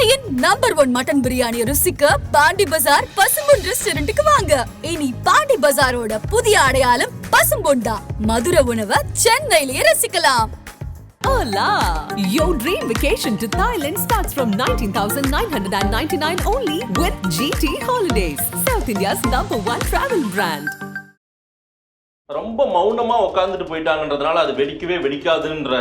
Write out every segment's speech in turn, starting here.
சென்னையின் number 1 mutton biryani ருசிக்க பாண்டி பஜார் பசும்பொன் ரெஸ்டாரண்ட்டுக்கு வாங்க. இனி பாண்டி பஜாரோட புதிய அடையாளம் பசும்பொன் தான். மதுரை உணவை சென்னையிலேயே ரசிக்கலாம். Hola! Your dream vacation to Thailand starts from 19,999 only with GT Holidays, South India's #1 travel brand. ரொம்ப மௌனமா உட்கார்ந்துட்டு போயிட்டாங்கன்றதுனால அது வெடிக்கவே வெடிக்காதுன்ற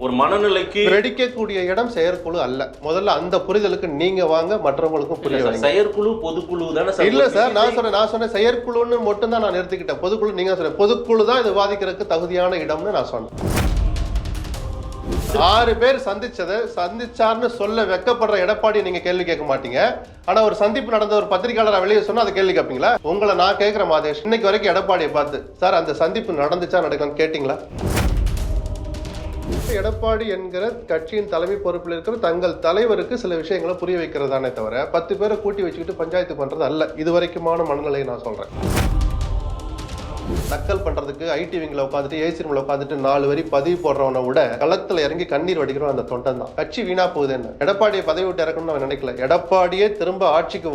ஒரு மனநிலைக்கு வெடிக்கக்கூடிய இடம் செயற்குழு அல்ல. முதல்ல அந்த புரிதலுக்கு நீங்க வாங்க, மற்றவங்களுக்கும் புரிய வைங்க. செயற்குழு பொதுக்குழு தானே? இல்ல சார், நான் சொன்னேன் செயற்குழுன்னு மட்டும் தான் நான் நிறுத்திக்கிட்டேன். பொதுக்குழு நீங்க சொன்ன பொதுக்குழு தான் இது விவாதிக்கிறதுக்கு தகுதியான இடம்னு நான் சொன்னேன். 6 பேர் சந்திச்சார்னு சொல்ல வெக்கப்படுற எடப்பாடி நீங்க கேள்வி கேட்க மாட்டீங்க. ஆனா ஒரு சந்திப்பு நடந்த ஒரு பத்திரிகையாளர் வெளியே சொன்னா அதை கேள்வி கேட்பீங்களா? உங்களை நான் கேட்கிற மாதேஷ், இன்னைக்கு வரைக்கும் எடப்பாடியை பார்த்து சார் அந்த சந்திப்பு நடந்துச்சா நடக்கலாம்னு கேட்டீங்களா? எடப்பாடி என்கிற கட்சியின் தலைமை பொறுப்பில் இருக்கிற தங்கள் தலைவருக்கு சில விஷயங்களை புரிய வைக்கிறதானே தவிர 10 பேரை கூட்டி வச்சுக்கிட்டு பஞ்சாயத்து பண்றது அல்ல. இது வரைக்குமான மனநிலையை நான் சொல்றேன். நக்கல் பண்றதுக்கு ஐடி விங்ல உட்காந்துட்டு ஏசி ரூம்ல உட்காந்துட்டு 4 வரி பதிவு போடுறவனை விட களத்துல இறங்கி கண்ணீர் வடிக்கிறோம் அந்த தொண்டன் தான். கட்சி வீணா போகுது. என்ன எடப்பாடியை பதவி விட்டு இறக்கணும்னு அவன் நினைக்கல. எடப்பாடியே திரும்ப ஆட்சிக்கு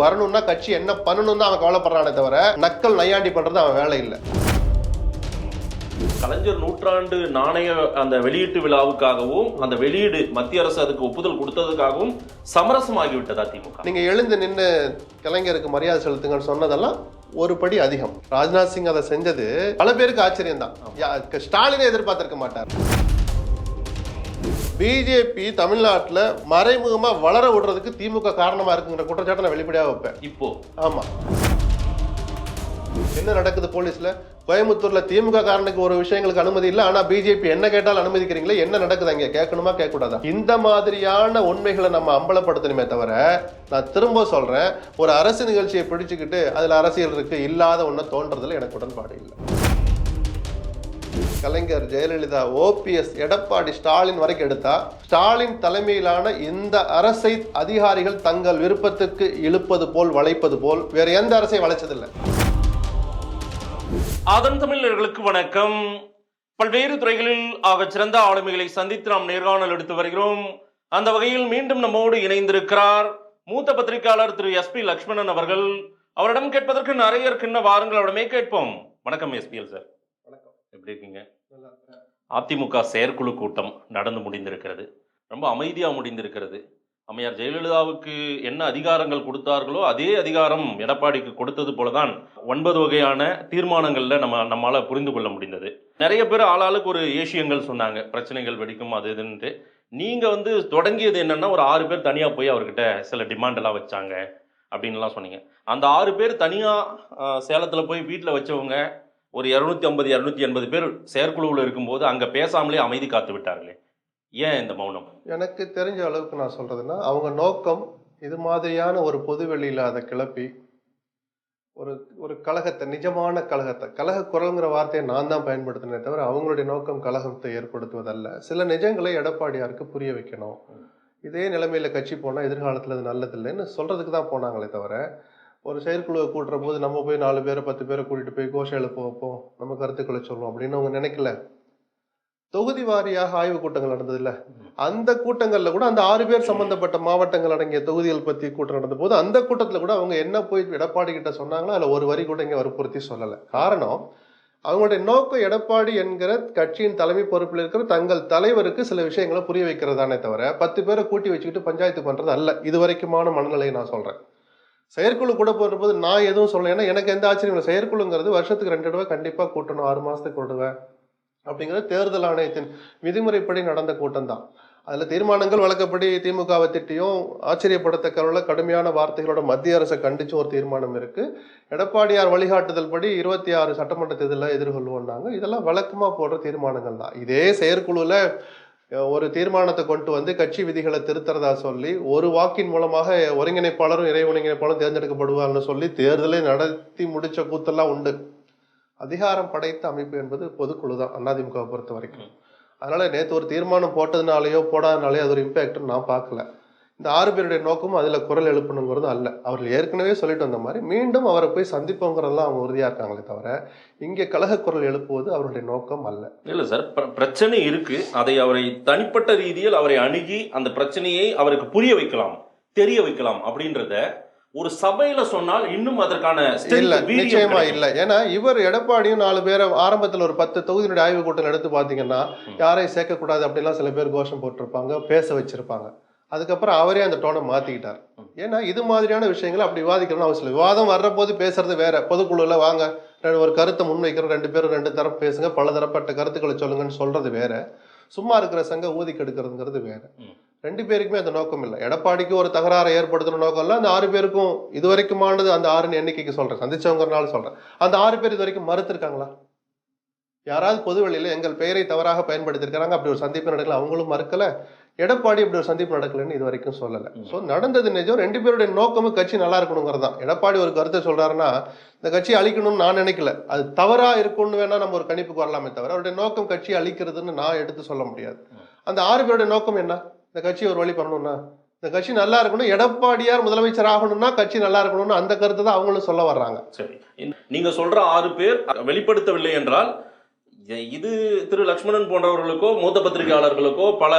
வரணும்னா கட்சி என்ன பண்ணணும் தான் அவன் கவலைப்படுறானே தவிர நக்கல் நையாண்டி பண்றது அவன் வேலை இல்லை. கலைஞர் நூற்றாண்டு நாணய அந்த வெளியீட்டு விழாவுக்காகவும் அந்த வெளியீடு மத்திய அரசு அதுக்கு ஒப்புதல் கொடுத்ததுக்காகவும் சமரசமாகிவிட்டதா திமுக? நீங்க எழுந்து நின்று கலைஞருக்கு மரியாதை செலுத்துங்கன்னு சொன்னதெல்லாம் ஒரு படி அதிகம். ராஜ்நாத் சிங் அதை செஞ்சது பல பேருக்கு ஆச்சரியம் தான். ஸ்டாலினை எதிர்பார்த்திருக்க மாட்டார். பிஜேபி தமிழ்நாட்டுல மறைமுகமா வளர விடுறதுக்கு திமுக காரணமா இருக்குங்கிற குற்றச்சாட்டை நான் வெளிப்படையா வைப்பேன். இப்போ ஆமா, என்ன நடக்குது போலீஸ்ல? கோயம்புத்தூர்ல திமுக காரனுக்கு ஒரு விஷயங்களுக்கு அனுமதி இல்லை, ஆனா பிஜேபி என்ன கேட்டாலும் அனுமதிக்கிறீங்களே, என்ன நடக்குது அங்க? கேட்கணுமா கேட்க கூடாதா? இந்த மாதிரியான உண்மைகளை நம்ம அம்பலப்படுத்தணுமே தவிர, நான் திரும்ப சொல்றேன், ஒரு அரசு நிகழ்ச்சியை பிடிச்சுக்கிட்டு அதுல அரசியல் இருக்கு இல்லாத ஒண்ணு தோன்றதுல எனக்கு உடன்பாடு இல்லை. கலைஞர், ஜெயலலிதா, ஓபிஎஸ், எடப்பாடி, ஸ்டாலின் வரைக்கும் எடுத்தா, ஸ்டாலின் தலைமையிலான இந்த அரசை அதிகாரிகள் தங்கள் விருப்பத்துக்கு இழுப்பது போல் வளைப்பது போல் வேற எந்த அரசை வளைச்சதில்லை. அதன் தமிழர்களுக்கு வணக்கம். பல்வேறு துறைகளில் ஆக சிறந்த ஆளுமைகளை சந்தித்து நாம் நேர்காணல் எடுத்து வருகிறோம். அந்த வகையில் மீண்டும் நம்மோடு இணைந்திருக்கிறார் மூத்த பத்திரிகையாளர் திரு SP லக்ஷ்மணன் அவர்கள். அவரிடம் கேட்பதற்கு நிறைய இருக்கின்ற வாருங்கள், அவரிடமே கேட்போம். வணக்கம் SPL சார். வணக்கம், எப்படி இருக்கீங்க? அதிமுக செயற்குழு கூட்டம் நடந்து முடிந்திருக்கிறது. ரொம்ப அமைதியா முடிந்திருக்கிறது. அம்மையார் ஜெயலலிதாவுக்கு என்ன அதிகாரங்கள் கொடுத்தார்களோ அதே அதிகாரம் எடப்பாடிக்கு கொடுத்தது போலதான் 9 வகையான தீர்மானங்கள்ல நம்மால புரிந்து கொள்ள முடிந்தது. நிறைய பேர் ஆளாளுக்கு ஒரு ஏசியங்கள் சொன்னாங்க, பிரச்சனைகள் வெடிக்கும் அது இதுன்ட்டு. நீங்க தொடங்கியது என்னன்னா, ஒரு 6 பேர் தனியா போய் அவர்கிட்ட சில டிமாண்ட் எல்லாம் வச்சாங்க அப்படின்லாம் சொன்னீங்க. அந்த 6 பேர் தனியா சேலத்துல போய் வீட்டில் வச்சவங்க ஒரு 250 280 பேர் செயற்குழுவில் இருக்கும்போது அங்க பேசாமலே அமைதி காத்து விட்டார்களே, ஏன் இந்த மௌனம்? எனக்கு தெரிஞ்ச அளவுக்கு நான் சொல்றதுன்னா, அவங்க நோக்கம் இது மாதிரியான ஒரு பொதுவெளியில் அதை கிளப்பி ஒரு கழகத்தை, நிஜமான கழகத்தை, கழக குரல்ங்கிற வார்த்தையை நான் தான் பயன்படுத்தினே தவிர அவங்களுடைய நோக்கம் கழகத்தை ஏற்படுத்துவதல்ல. சில நிஜங்களை எடப்பாடியாருக்கு புரிய வைக்கணும். இதே நிலைமையில கட்சி போனால் எதிர்காலத்தில் அது நல்லதில்லைன்னு சொல்றதுக்கு தான் போனாங்களே தவிர, ஒரு செயற்குழுவை கூட்டுற போது நம்ம போய் 4 பேரை 10 பேரை கூட்டிட்டு போய் கோஷம் எழுப்ப வைப்போம், நம்ம கருத்துக்களை சொல்லுவோம் அப்படின்னு அவங்க நினைக்கல. தொகுதி வாரியாக ஆய்வு கூட்டங்கள் நடந்தது இல்ல, அந்த கூட்டங்கள்ல கூட அந்த 6 பேர் சம்பந்தப்பட்ட மாவட்டங்கள் அடங்கிய தொகுதிகள் பத்தி கூட்டம் நடந்த போது அந்த கூட்டத்துல கூட அவங்க என்ன போய் எடப்பாடி கிட்ட சொன்னாங்களோ அதுல ஒரு வரி கூட இங்க வற்புறுத்தி சொல்லல. காரணம், அவங்களுடைய நோக்கம் எடப்பாடி என்கிற கட்சியின் தலைமை பொறுப்பில் இருக்கிற தங்கள் தலைவருக்கு சில விஷயங்களை புரிய வைக்கிறதானே தவிர 10 பேரை கூட்டி வச்சுக்கிட்டு பஞ்சாயத்து பண்றது அல்ல. இது வரைக்குமான மனநிலையை நான் சொல்றேன். செயற்குழு கூட போடும்போது நான் எதுவும் சொல்லல, ஏன்னா எனக்கு எந்த ஆச்சரியம் இல்லை. செயற்குழுங்கிறது வருஷத்துக்கு 2 தடவை கண்டிப்பா கூட்டணும், 6 மாசத்துக்கு கூடுவேன் அப்படிங்கிறது தேர்தல் ஆணையத்தின் விதிமுறைப்படி நடந்த கூட்டம் தான். அதுல தீர்மானங்கள் வழக்கப்படி திமுகவை திட்டியும் ஆச்சரியப்படத்தக்க கடுமையான வார்த்தைகளோட மத்திய அரசை கண்டிச்சும் ஒரு தீர்மானம் இருக்கு. எடப்பாடியார் வழிகாட்டுதல் படி 26 சட்டமன்ற தேர்தலில் எதிர்கொள்வோம்னாங்க. இதெல்லாம் வழக்கமா போடுற தீர்மானங்கள் தான். இதே செயற்குழுல ஒரு தீர்மானத்தை கொண்டு கட்சி விதிகளை திருத்துறதா சொல்லி ஒரு வாக்கின் மூலமாக ஒருங்கிணைப்பாளரும் இறை ஒருங்கிணைப்பாளரும் தேர்ந்தெடுக்கப்படுவார்னு சொல்லி தேர்தலை நடத்தி முடிச்ச கூத்தெல்லாம் உண்டு. அதிகாரம் படைத்த அமைப்பு என்பது பொதுக்குழு தான் அதிமுகவை பொறுத்த வரைக்கும். அதனால நேற்று ஒரு தீர்மானம் போட்டதுனாலேயோ போடாதனாலேயோ அது ஒரு இம்பாக்ட் நான் பார்க்கல. இந்த 6 பேருடைய நோக்கமும் அதுல குரல் எழுப்பணுங்கிறது அல்ல. அவர்கள் ஏற்கனவே சொல்லிட்டு வந்த மாதிரி மீண்டும் அவரை போய் சந்திப்போங்கிறதெல்லாம் அவங்க உறுதியா இருக்காங்களே தவிர இங்கே கலக குரல் எழுப்புவது அவருடைய நோக்கம் அல்ல. இல்ல சார், பிரச்சனை இருக்கு. அதை அவரை தனிப்பட்ட ரீதியில் அவரை அணுகி அந்த பிரச்சனையை அவருக்கு புரிய வைக்கலாம், தெரிய வைக்கலாம் அப்படின்றத ஒரு சபையில சொன்னால் இன்னும் அதற்கான இல்ல, நிச்சயமா இல்ல. ஏன்னா இவர் எடப்பாடியும் 4 பேரை ஆரம்பத்துல ஒரு 10 தொகுதியினுடைய ஆய்வு கூட்டம் எடுத்து பாத்தீங்கன்னா யாரையும் சேர்க்கக்கூடாது அப்படிலாம் சில பேர் கோஷம் போட்டிருப்பாங்க, பேச வச்சிருப்பாங்க. அதுக்கப்புறம் அவரே அந்த டோனை மாத்திக்கிட்டார். ஏன்னா இது மாதிரியான விஷயங்களை அப்படி விவாதிக்கணும்னு அவசியம் இல்லை. விவாதம் வர்ற போது பேசுறது வேற. பொதுக்குழுல வாங்க ஒரு கருத்தை முன்வைக்கிற 2 பேரும் 2 தரப்பு பேசுங்க, பல தரப்பட்ட கருத்துக்களை சொல்லுங்கன்னு சொல்றது வேற, சும்மா இருக்கிற சங்க ஊதி கெடுக்கிறதுங்கிறது வேற. 2 பேருக்குமே அந்த நோக்கம் இல்லை. எடப்பாடிக்கு ஒரு தகராறை ஏற்படுத்தணும் நோக்கம் இல்லை. அந்த 6 பேருக்கும் இது வரைக்குமானது அந்த 6 எண்ணிக்கைக்கு சொல்றேன், சந்திச்சவங்கனால சொல்றேன். அந்த 6 பேர் இது வரைக்கும் மறுத்திருக்காங்களா? யாராவது பொதுவெளியில எங்கள் பெயரை தவறாக பயன்படுத்திருக்கிறாங்க, அப்படி ஒரு சந்திப்பு நடக்கல, அவங்களும் மறுக்கல. எடப்பாடி அப்படி ஒரு சந்திப்பு நடக்கலன்னு இது வரைக்கும் சொல்லலை. ஸோ நடந்தது நிஜம். 2 பேருடைய நோக்கமும் கட்சி நல்லா இருக்கணுங்கிறது தான். எடப்பாடி ஒரு கருத்தை சொல்றாருன்னா இந்த கட்சியை அழிக்கணும்னு நான் நினைக்கல, அது தவறா இருக்கும்னு வேணா நம்ம ஒரு கணிப்புக்கு வரலாமே தவிர அவருடைய நோக்கம் கட்சியை அழிக்கிறதுன்னு நான் எடுத்து சொல்ல முடியாது. அந்த 6 பேருடைய நோக்கம் என்ன? இந்த கட்சியை ஒரு வழி பண்ணணும்னா, இந்த கட்சி நல்லா இருக்கணும், எடப்பாடியார் முதலமைச்சர் ஆகணும்னா கட்சி நல்லா இருக்கணும்னு அந்த கருத்தை தான் அவங்களும் சொல்ல வர்றாங்க. சரி, நீங்க சொல்ற 6 பேர் வெளிப்படுத்தவில்லை என்றால் இது திரு லட்சுமணன் போன்றவர்களுக்கோ மூத்த பத்திரிகையாளர்களுக்கோ பல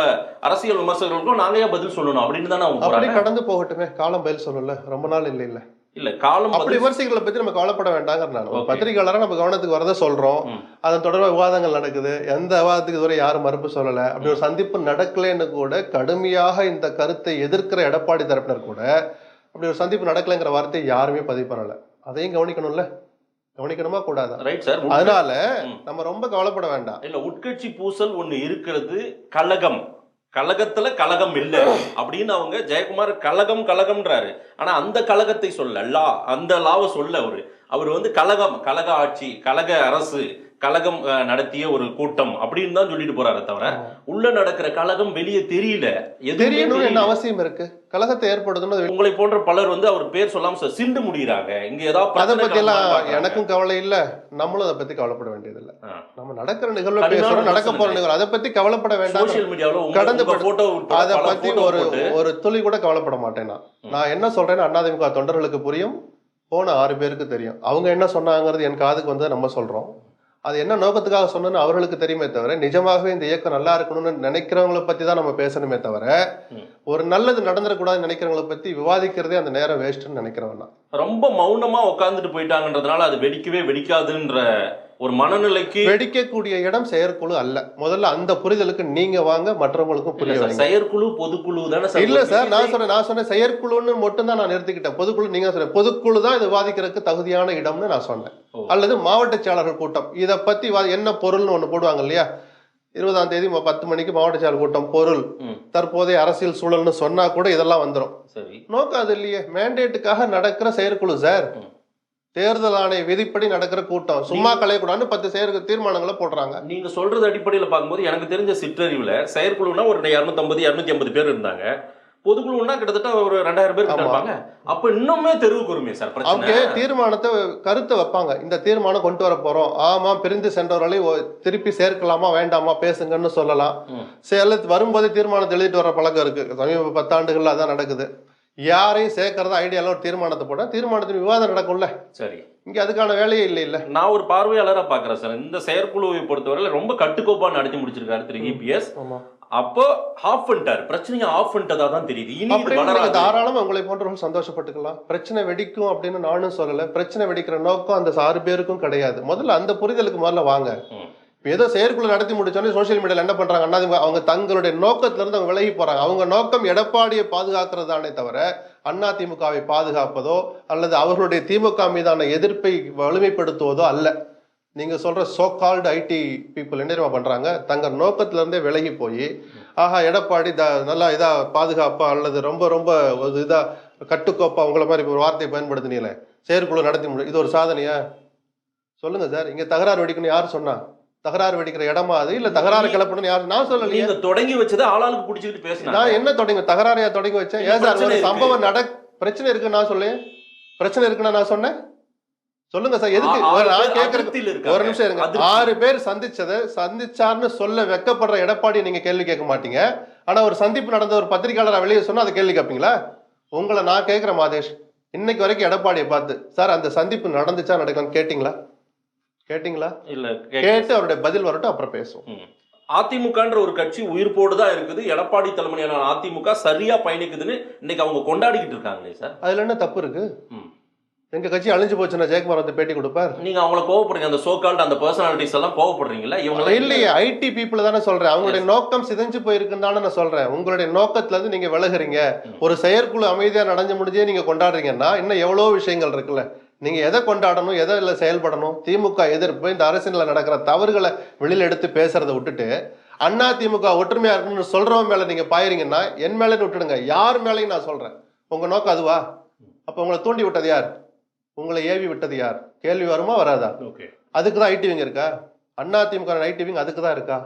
அரசியல் விமர்சகர்களுக்கோ நாங்களே பதில் சொல்லணும் அப்படின்னு தானே அவங்க அப்படி கடந்து போகட்டுமே, காலம் பதில் சொல்லல, ரொம்ப நாள் இல்லை இல்ல இல்ல காலம் அப்படி விமர்சைகளை பத்தி நம்ம கவலைப்பட வேண்டாங்க. நான் பத்திரிகையாளரா நம்ம கவனத்துக்கு வரத சொல்றோம். அதன் தொடர்பாக விவாதங்கள் நடக்குது. எந்த விவாதத்துக்கு இதுவரை யாரும் மறுப்பு சொல்லல. அப்படி ஒரு சந்திப்பு நடக்கலன்னு கூட கடுமையாக இந்த கருத்தை எதிர்க்கிற எடப்பாடி தரப்பினர் கூட அப்படி ஒரு சந்திப்பு நடக்கலைங்கிற வார்த்தையை யாருமே பதிவு பண்ணல. அதையும் கவனிக்கணும்ல, கவனிக்கணுமா கூடாதா? Right sir. அதனால நம்ம ரொம்ப கவலைப்பட வேண்டாம். இல்ல, உட்கட்சி பூசல் ஒண்ணு இருக்கிறது, கலகம், கலகத்துல கலகம் இல்ல அப்படின்னு அவங்க ஜெயக்குமார் கலகம்ன்றாரு. ஆனா அந்த கலகத்தை சொல்ல அந்த லாவை சொல்ல அவர் வந்து கலகம், கலக ஆட்சி, கலக அரசு, கலகம் நடத்திய ஒரு கூட்டம் அப்படின்னு தான் சொல்லிட்டு போறாரு தவிர உள்ள நடக்கிற கலகம் வெளியே தெரியல. தெரியணும் என்ன அவசியம் இருக்கு? கலகத்தை ஏற்படுத்தணும். உங்களை போன்ற பலர் வந்து அவர் பேர் சொல்லாம சிண்டு முடிகிறாங்க. இங்க ஏதாவது அதை பத்தி எல்லாம் எனக்கும் கவலை இல்ல, நம்மளும் அதை பத்தி கவலைப்பட வேண்டியது இல்ல. நம்ம நடக்கிற நிகழ்வு பேசுறோம், நடக்க போற நிகழ்வு, அதை பத்தி கவலைப்பட வேண்டாம். சோசியல் மீடியாவில் கடந்து அதை பத்தி ஒரு துளி கூட கவலைப்பட மாட்டேன். நான் என்ன சொல்றேன்னு அதிமுக தொண்டர்களுக்கு புரியும், போன 6 பேருக்கு தெரியும். அவங்க என்ன சொன்னாங்கிறது என் காதுக்கு வந்து நம்ம சொல்றோம். அது என்ன நோக்கத்துக்காக சொன்னு அவர்களுக்கு தெரியுமே தவிர நிஜமாகவே இந்த இயக்கம் நல்லா இருக்கணும்னு நினைக்கிறவங்களை பத்தி தான் நம்ம பேசணுமே தவிர ஒரு நல்லது நடந்துடக்கூடாதுன்னு நினைக்கிறவங்களை பத்தி விவாதிக்கிறதே அந்த நேரம் வேஸ்ட்னு நினைக்கிறவன். ரொம்ப மௌனமா உட்கார்ந்துட்டு போயிட்டாங்கன்றதுனால அது வெடிக்கவே வெடிக்காதுன்ற ஒரு மனநிலைக்கு வெடிக்கக்கூடிய இடம் செயற்குழு அல்ல. முதல்ல அந்த புரிதலுக்கு நீங்க வாங்க, மற்றவங்களுக்கும் புரிய. செயற்குழு பொதுக்குழு தானே? இல்ல சார், நான் சொன்னேன் செயற்குழுன்னு மட்டும் தான் நான் நிறுத்திக்கிட்டேன். பொதுக்குழு நீங்க சொல்ற பொதுக்குழு தான் இது விவாதிக்கிறதுக்கு தகுதியான இடம்னு நான் சொன்னேன். அல்லது மாவட்ட செயலாளர்கள் கூட்டம் இதை பத்தி என்ன பொருள்னு ஒண்ணு போடுவாங்க இல்லையா, 20ஆம் தேதி 10 மணிக்கு மாவட்ட செயலர் கூட்டம், பொருள் தற்போதைய அரசியல் சூழல்னு சொன்னா கூட இதெல்லாம் வந்துடும். சரி, நோக்கம் அது இல்லையே. மேண்டேட்டுக்காக நடக்கிற செயற்குழு சார், தேர்தல் ஆணைய விதிப்படி நடக்கிற கூட்டம், சும்மா கலையக்கூடாதுன்னு 10 தீர்மானங்களை போடுறாங்க. நீங்க சொல்றது அடிப்படையில் பார்க்கும்போது எனக்கு தெரிஞ்ச சிற்றறிவுல செயற்குழுனா ஒரு 250 பேர் இருந்தாங்க, பொதுக்குழுன்னா கிட்டத்தட்ட ஒரு 2000 பேர் இருப்பாங்க. அப்ப இன்னுமே தெருவுக்கு வருமே சார் அவங்க தீர்மானத்தை கருத்தை வைப்பாங்க. இந்த தீர்மானம் கொண்டு வர போறோம், ஆமா பிரிந்து சென்றவர்களை திருப்பி சேர்க்கலாமா வேண்டாமா பேசுங்கன்னு சொல்லலாம். வரும்போது தீர்மானத்தை எழுதிட்டு வர பழக்கம் இருக்கு. சமீப 10 ஆண்டுகள்ல அதான் நடக்குது. யாரையும் சேர்க்கறதா ஐடியால ஒரு தீர்மானத்தை போட தீர்மானத்தின் விவாதம் நடக்கும்ல. சரி, இங்க அதுக்கான வேலையே இல்லை இல்ல. நான் ஒரு பார்வையாளரா பாக்குறேன் சார், இந்த செயற்குழுவை பொறுத்தவரை ரொம்ப கட்டுக்கோப்பா நடத்தி முடிச்சிருக்காரு திரு EPS. அப்போ ஆஃப் பண்ணிட்டாரு, பிரச்சனையை ஆஃப் பண்ணிட்டதா தான் தெரியுது. தாராளமா உங்களை போன்றவர்கள் சந்தோஷப்பட்டுக்கலாம். பிரச்சனை வெடிக்கும் அப்படின்னு நானும் சொல்லல. பிரச்சனை வெடிக்கிற நோக்கம் அந்த 6 பேருக்கும் கிடையாது. முதல்ல அந்த புரிதலுக்கு முதல்ல வாங்க. ஏதோ செயற்குழு நடத்தி முடிச்சோன்னே சோசியல் மீடியால என்ன பண்றாங்க, அவங்க தங்களுடைய நோக்கத்துல இருந்து அவங்க விலகி போறாங்க. அவங்க நோக்கம் எடப்பாடியை பாதுகாக்கிறதானே தவிர அதிமுகவை பாதுகாப்பதோ அல்லது அவர்களுடைய திமுக மீதான எதிர்ப்பை வலிமைப்படுத்துவதோ அல்ல. நீங்க சொல்ற சோ கால்டு ஐடி பீப்புள் என்ன பண்றாங்க, தங்க நோக்கத்துல இருந்தே விலகி போய் ஆஹா எடப்பாடி நல்லா இதா பாதுகாப்பா அல்லது ரொம்ப ரொம்ப இதா கட்டுக்கோப்பா உங்களை மாதிரி ஒரு வார்த்தையை பயன்படுத்தினீங்களே, செயற்குழு நடத்தி முடியும், இது ஒரு சாதனையா? சொல்லுங்க சார். இங்க தகராறு வெடிக்கணும் யாரு சொன்னா? தகராறு வெடிக்கிற இடமா அது? இல்ல தகராறு கிளப்பணும் யாரு? நான் சொல்லலையே. நீங்க தொடங்கி வச்சது ஆளாளுக்கு பிடிச்சிட்டு பேசுறேன். நான் என்ன தொடங்கி தகராறையா தொடங்கி வச்சேன்? ஏன் சார் ஒரு சம்பவம் பிரச்சனை இருக்குன்னு நான் சொல்லேன். பிரச்சனை இருக்குன்னா நான் சொன்னேன்? சொல்லுங்க சார். எதுக்கு நான் கேட்கறேன், ஒரு நிமிஷம் இருங்க. 6 பேர் சந்திச்சார்னு சொல்ல வெக்கப்படுற எடப்பாடி நீங்க கேள்வி கேட்க மாட்டீங்க. ஆனா ஒரு சந்திப்பு நடந்த ஒரு பத்திரிகையாளரை வெளியே சொன்னா அதை கேள்வி கேட்பீங்களா? உங்களை நான் கேட்கிறேன் மாதேஷ், இன்னைக்கு வரைக்கும் எடப்பாடியை பார்த்து சார் அந்த சந்திப்பு நடந்துச்சா நடக்கலான்னு கேட்டீங்களா? இல்ல கேட்டு அவருடைய பதில் வரட்டும், அப்புறம் பேசுவோம். அதிமுகன்ற ஒரு கட்சி உயிர்ப்போடு தான் இருக்குது. எடப்பாடி தலைமையிலான அதிமுக சரியா பயணிக்குதுன்னு இன்னைக்கு அவங்க கொண்டாடிக்கிட்டு இருக்காங்களே சார், அதுல என்ன தப்பு இருக்கு? எங்க கட்சி அழிஞ்சு போச்சுன்னா ஜெயக்குமார் வந்து பேட்டி கொடுப்பார். நீங்க அவங்கள கோவப்படுறீங்க, அந்த சோகால்ட் அந்த பர்சனாலிட்டிஸ் எல்லாம் கோவப்படுறீங்களா? இவங்க இல்லையே, ஐடி பீப்புள் தானே சொல்றேன். அவங்களுடைய நோக்கம் சிதைஞ்சு போயிருக்குன்னு தானே நான் சொல்றேன். உங்களுடைய நோக்கத்துல இருந்து நீங்க விலகுறீங்க. ஒரு செயற்குழு அமைதியா நடந்து முடிஞ்சே நீங்க கொண்டாடுறீங்கன்னா இன்னும் எவ்வளவு விஷயங்கள் இருக்குல்ல. நீங்க எதை கொண்டாடணும், எதை இல்லை செயல்படணும்? திமுக எதிர்ப்பு, இந்த அரசியல்ல நடக்கிற தவறுகளை வெளியில எடுத்து பேசுறதை விட்டுட்டு அண்ணா திமுக ஒற்றுமையா இருக்கணும்னு சொல்றவன் மேல நீங்க பாயிறீங்கன்னா என் மேலே விட்டுடுங்க. யார் மேலையும் நான் சொல்றேன். உங்க நோக்கம் அதுவா? அப்ப உங்களை தூண்டி விட்டது யார்? உங்களை ஏவி விட்டது யார்? கேள்வி வருமா வராதா? அதுக்குதான் ஐடிவிங் இருக்கா? அண்ணா திமுக ஐடிவிங் அதுக்கு தான் இருக்கா?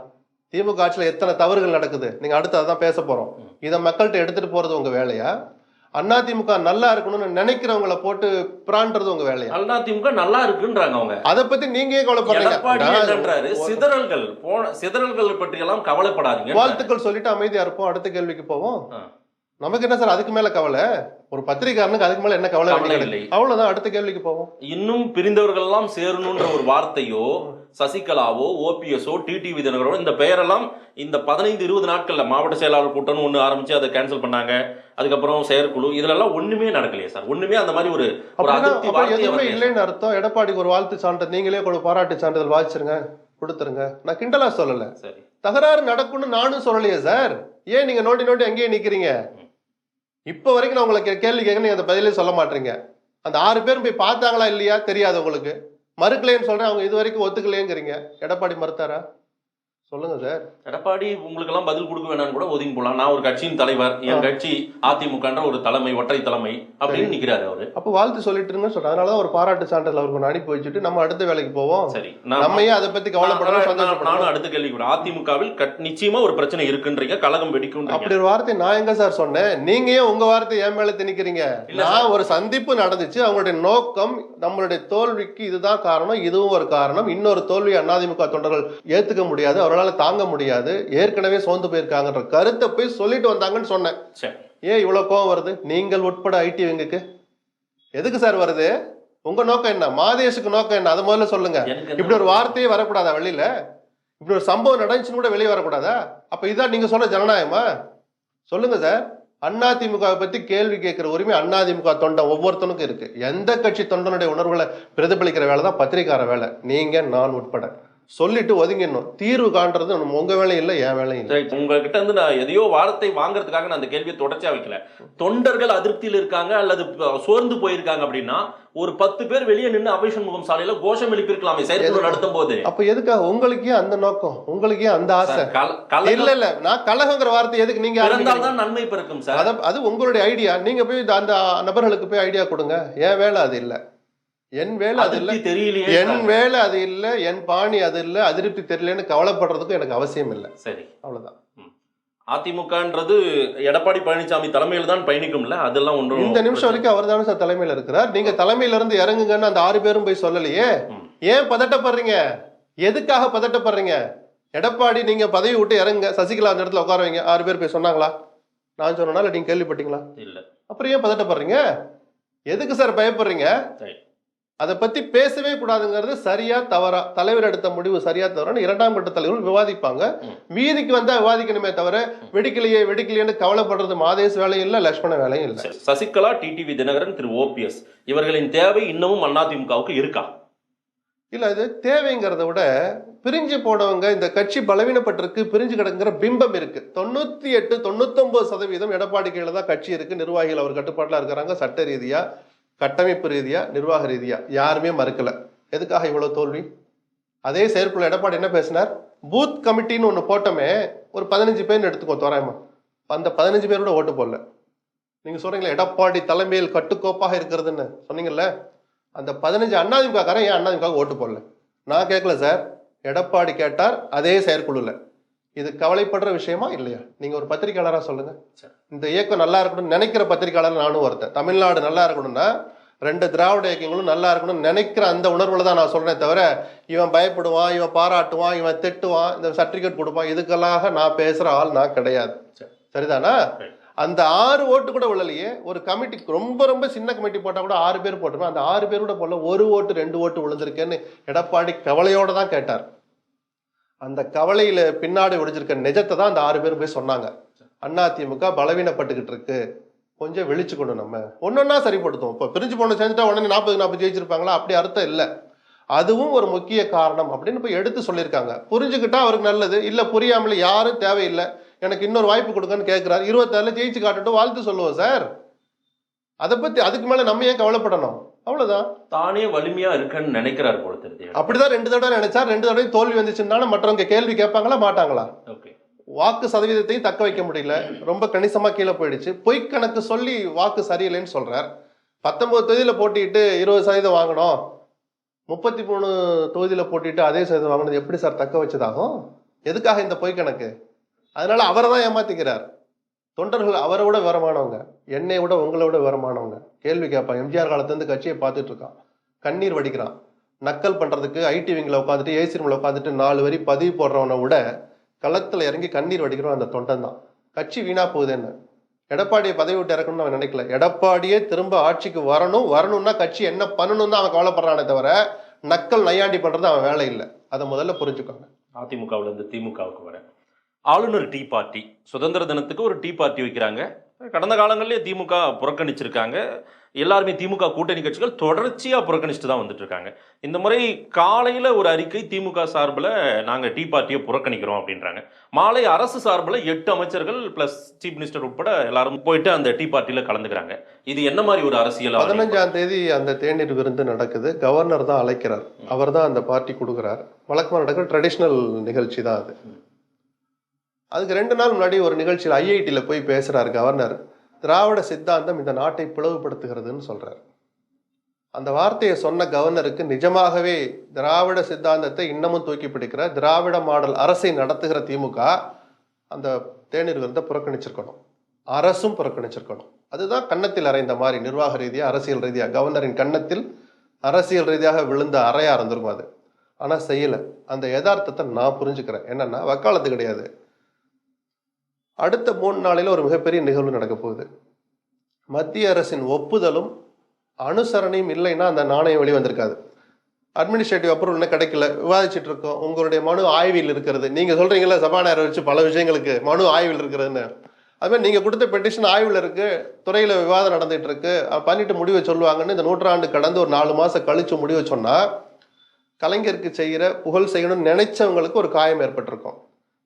திமுக ஆட்சியில் எத்தனை தவறுகள் நடக்குது, நீங்க அடுத்து அதான் பேச போறோம். இதை மக்கள்கிட்ட எடுத்துட்டு போறது உங்க வேலையா? அதிமுக நல்லா இருக்கணும்னு நினைக்கிறவங்களை போட்டு பிரான்றது உங்க வேலையா? அதிமுக நல்லா இருக்குன்றாங்க அவங்க. அதை பத்தி நீங்க கவலைப்படுறீங்க. சிதறல்கள் பற்றி எல்லாம் கவலைப்படாதீங்க. வாழ்த்துக்கள் சொல்லிட்டு அமைதியா இருப்போம். அடுத்த கேள்விக்கு போவோம். நமக்கு என்ன சார் அதுக்கு மேல கவலை? ஒரு பத்திரிகாரனுக்கு அதுக்கு மேல என்ன கவலை இல்லை. அவ்வளவுதான், அடுத்த கேள்விக்கு போவோம். இன்னும் பிரிந்தவர்கள் எல்லாம் சேரணும்ன்ற ஒரு வார்த்தையோ, சசிகலாவோ, ஓபிஎஸ்ஓ, டிடிவி தினகரோ, இந்த பெயரெல்லாம் இந்த 15-20 நாட்கள்ல மாவட்ட செயலாளர் கூட்டம் ஒண்ணு ஆரம்பிச்சு அதை கேன்சல் பண்ணாங்க. அதுக்கப்புறம் செயற்குழு, இதுல எல்லாம் ஒண்ணுமே நடக்கலையே சார். ஒண்ணுமே அந்த மாதிரி ஒரு எதுவுமே இல்லைன்னு அர்த்தம். எடப்பாடிக்கு ஒரு வாழ்த்து சான்றிதழ் நீங்களே கூட பாராட்டு சான்றிதழ் வாசிச்சிருங்க, கொடுத்துருங்க. நான் கிண்டலா சொல்லல. சரி, தகராறு நடக்கும்னு நானும் சொல்லலையே சார். ஏன் நீங்க நோண்டி அங்கேயே நிக்கிறீங்க? இப்ப வரைக்கும் நான் உங்களுக்கு கேள்வி கேட்க நீங்க அந்த பதிலே சொல்ல மாட்டீங்க. அந்த 6 பேரும் போய் பார்த்தாங்களா இல்லையா தெரியாது உங்களுக்கு. மறுக்கலைன்னு சொல்றேன், அவங்க இது வரைக்கும் ஒத்துக்கலையேங்கிறீங்க. எடப்பாடி மறுத்தாரா? சொல்லுங்க சார். எடப்பாடி உங்களுக்கு எல்லாம் பதில் கொடுக்க வேணாம்னு கூட ஒதுங்கி போலாம். நான் ஒரு கட்சியின் தலைவர், என் கட்சி அதிமுகன்ற ஒரு தலைமை, ஒற்றை தலைமை அப்படின்னு நிக்கிறாரு அவரு. அப்ப வாழ்த்து சொல்லிட்டு சொல்றேன். அதனாலதான் ஒரு பாராட்டு சான்றிதழ் அவருக்கு அனுப்பி வச்சுட்டு நம்ம அடுத்த வேலைக்கு போவோம். சரி, நம்ம ஏன் அதை பத்தி கவலைப்படணும்? நானும் அடுத்த கேள்வி கூட, அதிமுகவில் நிச்சயமா ஒரு பிரச்சனை இருக்குன்றீங்க, கலகம் வெடிக்கும். அப்படி ஒரு வார்த்தை நான் எங்க சார் சொன்னேன்? நீங்க ஏன் உங்க வார்த்தை என் மேல திணிக்கிறீங்க? நான் ஒரு சந்திப்பு நடந்துச்சு, அவங்களுடைய நோக்கம் நம்மளுடைய தோல்விக்கு இதுதான் காரணம், இதுவும் ஒரு காரணம், இன்னொரு தோல்வி அதிமுக தொண்டர்கள் ஏத்துக்க முடியாது, அவரால் தாங்க முடியாது, ஏற்கனவே சோர்ந்து போயிருக்காங்கன்ற கருத்தை போய் சொல்லிட்டு வந்தாங்கன்னு சொன்னேன். ஏன் இவ்வளவு கோவம் வருது? நீங்கள் உட்பட ஐடிவிங்குக்கு எதுக்கு சார் வருது? உங்க நோக்கம் என்ன? மாதேஷுக்கு நோக்கம் என்ன? அதை முதல்ல சொல்லுங்க. இப்படி ஒரு வார்த்தையே வரக்கூடாதா வெளியில? இப்படி ஒரு சம்பவம் நடந்துச்சுன்னு கூட வெளியே வரக்கூடாதா? அப்ப இதான் நீங்க சொல்ற ஜனநாயகமா? சொல்லுங்க சார். அதிமுக பத்தி கேள்வி கேட்கிற உரிமை அதிமுக தொண்டன் ஒவ்வொருத்தனுக்கும் இருக்கு. எந்த கட்சி தொண்டனுடைய உணர்வுகளை பிரதிபலிக்கிற வேலை தான் பத்திரிகார வேலை. நீங்க நான் உட்பட சொல்லிட்டு ஒதுங்கிடணும். தீர்வு காண்றது உங்க வேலையும் இல்லை, என் வேலையும் இல்லை. உங்ககிட்ட இருந்து நான் எதையோ வார்த்தை வாங்குறதுக்காக நான் அந்த கேள்வியை தொடர்ச்சியா வைக்கல. தொண்டர்கள் அதிருப்தியில் இருக்காங்க அல்லது சோர்ந்து போயிருக்காங்க அப்படின்னா ஒரு 10 பேர் வெளியே நின்று அபேஷன் முகம் சாலையில கோஷம் எழுப்பியிருக்கலாமே செயற்குழு நடத்தும் போது. அப்ப எதுக்காக உங்களுக்கு அந்த நோக்கம், உங்களுக்கு அந்த ஆசை? இல்ல நான் கலகங்கிற வார்த்தை எதுக்கு நீங்க இருந்தால்தான் நன்மை பிறக்கும் சார். அது உங்களுடைய ஐடியா. நீங்க போய் அந்த நபர்களுக்கு போய் ஐடியா கொடுங்க. என் வேலை அது இல்லை, என் வேலை அது இல்லை, தெரியலையே. என் வேலை அது இல்லை, என் பாணி அது இல்லை, அதிருப்தி தெரியலன்னு கவலைப்படுறதுக்கும் எனக்கு அவசியம் இல்லை. சரி, அவ்வளவுதான். அதிமுகன்றது எடப்பாடி பழனிசாமி தலைமையில் தான் பயணிக்கும்ல, அதெல்லாம் ஒன்றும் இந்த நிமிஷம் வரைக்கும் அவர் தானே சார் தலைமையில இருக்கிறார். நீங்க தலைமையில இருந்து இறங்குங்கன்னு அந்த 6 பேரும் போய் சொல்லலையே. ஏன் பதட்டப்படுறீங்க? எதுக்காக பதட்டப்படுறீங்க? எடப்பாடி நீங்க பதவி விட்டு இறங்குங்க, சசிகலா அந்த இடத்துல உட்கார வைங்க. 6 பேர் போய் சொன்னாங்களா? நான் சொன்னா இல்ல நீங்க கேள்விப்பட்டீங்களா? இல்ல. அப்புறம் ஏன் பதட்டப்படுறீங்க? எதுக்கு சார் பயப்படுறீங்க? அதை பத்தி பேசவே கூடாதுங்கிறது சரியா தவறா? தலைவர் எடுத்த முடிவு சரியா தவறான்னு 2ஆம் கட்ட தலைவர்கள் விவாதிப்பாங்க. வீதிக்கு வந்தா விவாதிக்கணுமே தவிர வெடிக்கலையேன்னு கவலைப்படுறது மாதேஷ் வேலையும் இல்லை, லட்சுமண வேலையும் இல்லை. சசிகலா, டிடிவி தினகரன், திரு ஓபிஎஸ் இவர்களின் தேவை இன்னமும் அதிமுகவுக்கு இருக்கா? இல்ல, இது தேவைங்கிறத விட பிரிஞ்சு போனவங்க, இந்த கட்சி பலவீனப்பட்டிருக்கு, பிரிஞ்சு கிடக்குற பிம்பம் இருக்கு. 98-99% எடப்பாடி கீழே தான் கட்சி இருக்கு. நிர்வாகிகள் அவர் கட்டுப்பாட்டுல இருக்கிறாங்க. சட்ட ரீதியா, கட்டமைப்பு ரீதியா, நிர்வாக ரீதியா யாருமே மறுக்கல. எதுக்காக இவ்வளவு தோல்வி? அதே செயற்குழு எடப்பாடி என்ன பேசினார்? பூத் கமிட்டின்னு ஒண்ணு போட்டோமே, ஒரு 15 பேர் எடுத்துக்கோ தோராயமா. அந்த 15 பேரோட ஓட்டு போடல. நீங்க சொல்றீங்களா எடப்பாடி தலைமையில் கட்டுக்கோப்பாக இருக்கிறதுன்னு சொன்னீங்கல்ல, அந்த 15 அதிமுகக்காரன் ஏன் அதிமுக ஓட்டு போடல? நான் கேட்கல சார், எடப்பாடி கேட்டார் அதே செயற்குழுல. இது கவலைப்படுற விஷயமா இல்லையா? நீங்க ஒரு பத்திரிகையாளரா சொல்லுங்க. இந்த இயக்கம் நல்லா இருக்கணும்னு நினைக்கிற பத்திரிகையாளர் நானும் ஒருத்தன். தமிழ்நாடு நல்லா இருக்கணும்னா 2 திராவிட இயக்கங்களும் நல்லா இருக்கணும்னு நினைக்கிற அந்த உணர்வுல தான் நான் சொல்றேன் தவிர, இவன் பயப்படுவான், இவன் பாராட்டுவான், இவன் திட்டுவான், இந்த சர்டிபிகேட் கொடுப்பான், இதுக்கெல்லாம் நான் பேசுற ஆள் நான் கிடையாது. சரிதானா? அந்த 6 ஓட்டு கூட விழலையே. ஒரு கமிட்டி ரொம்ப ரொம்ப சின்ன கமிட்டி போட்டா கூட 6 பேர் போட்டுருவேன். அந்த 6 பேர் கூட போடல, 1 ஓட்டு 2 ஓட்டு விழுந்திருக்கேன்னு எடப்பாடி கவலையோட தான் கேட்டார். அந்த கவலையில பின்னாடி ஒடிஞ்சிருக்க நிஜத்தை தான் அந்த 6 பேர் போய் சொன்னாங்க. அதிமுக பலவீனப்பட்டுக்கிட்டு இருக்கு, கொஞ்சம் வெளிச்சுக்கணும், நம்ம ஒன்னொன்னா சரிப்படுத்தும். இப்போ பிரிஞ்சு போன செஞ்சுட்டா உடனே 40 ஜெயிச்சிருப்பாங்களா? அப்படி அர்த்தம் இல்லை. அதுவும் ஒரு முக்கிய காரணம் அப்படின்னு போய் எடுத்து சொல்லியிருக்காங்க. புரிஞ்சுக்கிட்டா அவருக்கு நல்லது. இல்லை புரியாமல யாரும் தேவையில்லை, எனக்கு இன்னொரு வாய்ப்பு கொடுங்கன்னு கேட்கிறாரு. 26 ஜெயிச்சு காட்டட்டும், வாழ்த்து சொல்லுவோம் சார். அதை பத்தி அதுக்கு மேல நம்ம ஏன் கவலைப்படணும்? அவ்வளவுதான். தானே வலிமையா இருக்குன்னு நினைக்கிறாரு போல தெரியுது. அப்படிதான் 2 தடவை நினைச்சா, 2 தடவை தோல்வி வந்துச்சுன்னா மற்றவங்க கேள்வி கேட்பாங்களா மாட்டாங்களா? வாக்கு சதவீதத்தையும் தக்க வைக்க முடியல, ரொம்ப கணிசமா கீழே போயிடுச்சு. பொய் கணக்கு சொல்லி வாக்கு சரியில்லைன்னு சொல்றார். 19 தொகுதியில போட்டிட்டு 20% வாங்கணும், 33 தொகுதியில போட்டிட்டு அதே சதவீதம் வாங்கினது எப்படி சார் தக்க வச்சதாகும்? எதுக்காக இந்த பொய் கணக்கு? அதனால அவரை தான் ஏமாத்திக்கிறார். தொண்டர்கள் அவரை விட விவரமானவங்க, என்னை விட உங்களை விட விவரமானவங்க. கேள்வி கேட்பான். எம்ஜிஆர் காலத்துலேருந்து கட்சியை பார்த்துட்டு இருக்கான், கண்ணீர் வடிக்கிறான். நக்கல் பண்றதுக்கு ஐடி விங்கில் உட்காந்துட்டு ஏசி ரூமில் உட்காந்துட்டு 4 வரி பதிவு போடுறவனை விட களத்தில் இறங்கி கண்ணீர் வடிக்கிறோம் அந்த தொண்டன் தான். கட்சி வீணா போகுதுன்னு எடப்பாடியை பதவி விட்டு இறக்கணும்னு அவன் நினைக்கல. எடப்பாடியே திரும்ப ஆட்சிக்கு வரணும்னா கட்சி என்ன பண்ணணும் தான் அவன் கவலைப்படுறானே தவிர நக்கல் நையாண்டி பண்றது அவன் வேலை இல்லை. அதை முதல்ல புரிஞ்சுக்கோங்க. அதிமுகவுல இருந்து திமுகவுக்கு வர ஆளுநர் டீ பார்ட்டி, சுதந்திர தினத்துக்கு ஒரு டீ பார்ட்டி வைக்கிறாங்க. கடந்த காலங்களிலே திமுக புறக்கணிச்சிருக்காங்க. எல்லாருமே திமுக கூட்டணி கட்சிகள் தொடர்ச்சியாக புறக்கணிச்சுட்டு தான் வந்துட்டு இருக்காங்க. இந்த முறை காலையில் ஒரு அறிக்கை திமுக சார்பில் நாங்கள் டீ பார்ட்டியை புறக்கணிக்கிறோம் அப்படின்றாங்க. மாலை அரசு சார்பில் 8 அமைச்சர்கள் பிளஸ் சீஃப் மினிஸ்டர் உட்பட எல்லாரும் போயிட்டு அந்த டீ பார்ட்டியில் கலந்துக்கிறாங்க. இது என்ன மாதிரி ஒரு அரசியல்? 15ஆம் தேதி அந்த தேநீர் விருந்து நடக்குது. கவர்னர் தான் அழைக்கிறார், அவர் தான் அந்த பார்ட்டி கொடுக்குறார். வழக்கமாக நடக்கிற ட்ரெடிஷ்னல் நிகழ்ச்சி தான் அது. அதுக்கு 2 நாள் முன்னாடி ஒரு நிகழ்ச்சியில் ஐஐடியில் போய் பேசுகிறார் கவர்னர். திராவிட சித்தாந்தம் இந்த நாட்டை பிளவுபடுத்துகிறதுன்னு சொல்றார். அந்த வார்த்தையை சொன்ன கவர்னருக்கு நிஜமாகவே திராவிட சித்தாந்தத்தை இன்னமும் தூக்கி பிடிக்கிற திராவிட மாடல் அரசை நடத்துகிற திமுக அந்த தேநீர் விருந்தை புறக்கணிச்சிருக்கணும், அரசும் புறக்கணிச்சிருக்கணும். அதுதான் கன்னத்தில் அறைந்த மாதிரி, நிர்வாக ரீதியாக அரசியல் ரீதியாக கவர்னரின் கன்னத்தில் அரசியல் ரீதியாக விழுந்த அறையா இருந்திருக்கும் அது. ஆனால் செய்யலை. அந்த யதார்த்தத்தை நான் புரிஞ்சுக்கிறேன். என்னன்னா, வக்காலத்து கிடையாது. அடுத்த 3 நாளில் ஒரு மிகப்பெரிய நிகழ்வு நடக்க போகுது. மத்திய அரசின் ஒப்புதலும் அனுசரணையும் இல்லைன்னா அந்த நாணயம் வெளிவந்திருக்காது. அட்மினிஸ்ட்ரேட்டிவ் அப்ரூவல் இன்னும் கிடைக்கல, விவாதிச்சுட்டு இருக்கோம். உங்களுடைய மனு ஆய்வில் இருக்கிறது. நீங்க சொல்றீங்களா சபாநாயகரை வச்சு பல விஷயங்களுக்கு மனு ஆய்வில் இருக்கிறதுன்னு. அதுமாதிரி நீங்க கொடுத்த பெட்டிஷன் ஆய்வில் இருக்கு, துறையில விவாதம் நடந்துட்டு இருக்கு, பண்ணிட்டு முடிவை சொல்லுவாங்கன்னு இந்த நூற்றாண்டு கடந்து ஒரு 4 மாசம் கழிச்சு முடிவை சொன்னா கலைஞருக்கு செய்கிற புகழ் செய்யணும்னு நினைச்சவங்களுக்கு ஒரு காயம் ஏற்பட்டிருக்கும்.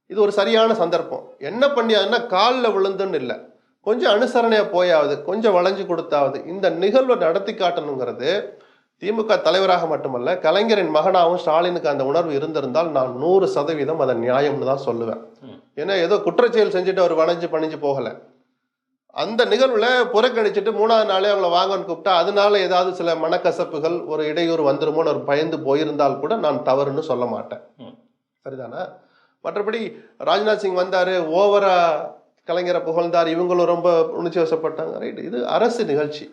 இது ஒரு சரியான சந்தர்ப்பம். என்ன பண்ணியாதுன்னா காலில் விழுந்துன்னு இல்லை, கொஞ்சம் அனுசரணையா போயாவது, கொஞ்சம் வளைஞ்சு கொடுத்தாவது இந்த நிகழ்வை நடத்தி காட்டணுங்கிறது திமுக தலைவராக மட்டுமல்ல, கலைஞரின் மகனாகவும் ஸ்டாலினுக்கு அந்த உணர்வு இருந்திருந்தால் நான் 100% அதை நியாயம்னு தான் சொல்லுவேன். ஏன்னா ஏதோ குற்றச்செயல் செஞ்சுட்டு அவர் வளைஞ்சு பணிஞ்சு போகல. அந்த நிகழ்வுல புறக்கணிச்சுட்டு 3ஆவது நாளே அவங்கள வாங்கன்னு கூப்பிட்டா அதனால ஏதாவது சில மனக்கசப்புகள், ஒரு இடையூறு வந்துருமோன்னு ஒரு பயந்து போயிருந்தால் கூட நான் தவறுன்னு சொல்ல மாட்டேன். சரிதானா? மற்றபடி ராஜ்நாத் சிங் வந்தாரு, ஓவரா கலைஞரை புகழ்ந்தார், இவங்களும் ரொம்ப உணர்ச்சி வசப்பட்டாங்க. ரைட், இது அரசு நிகழ்ச்சி,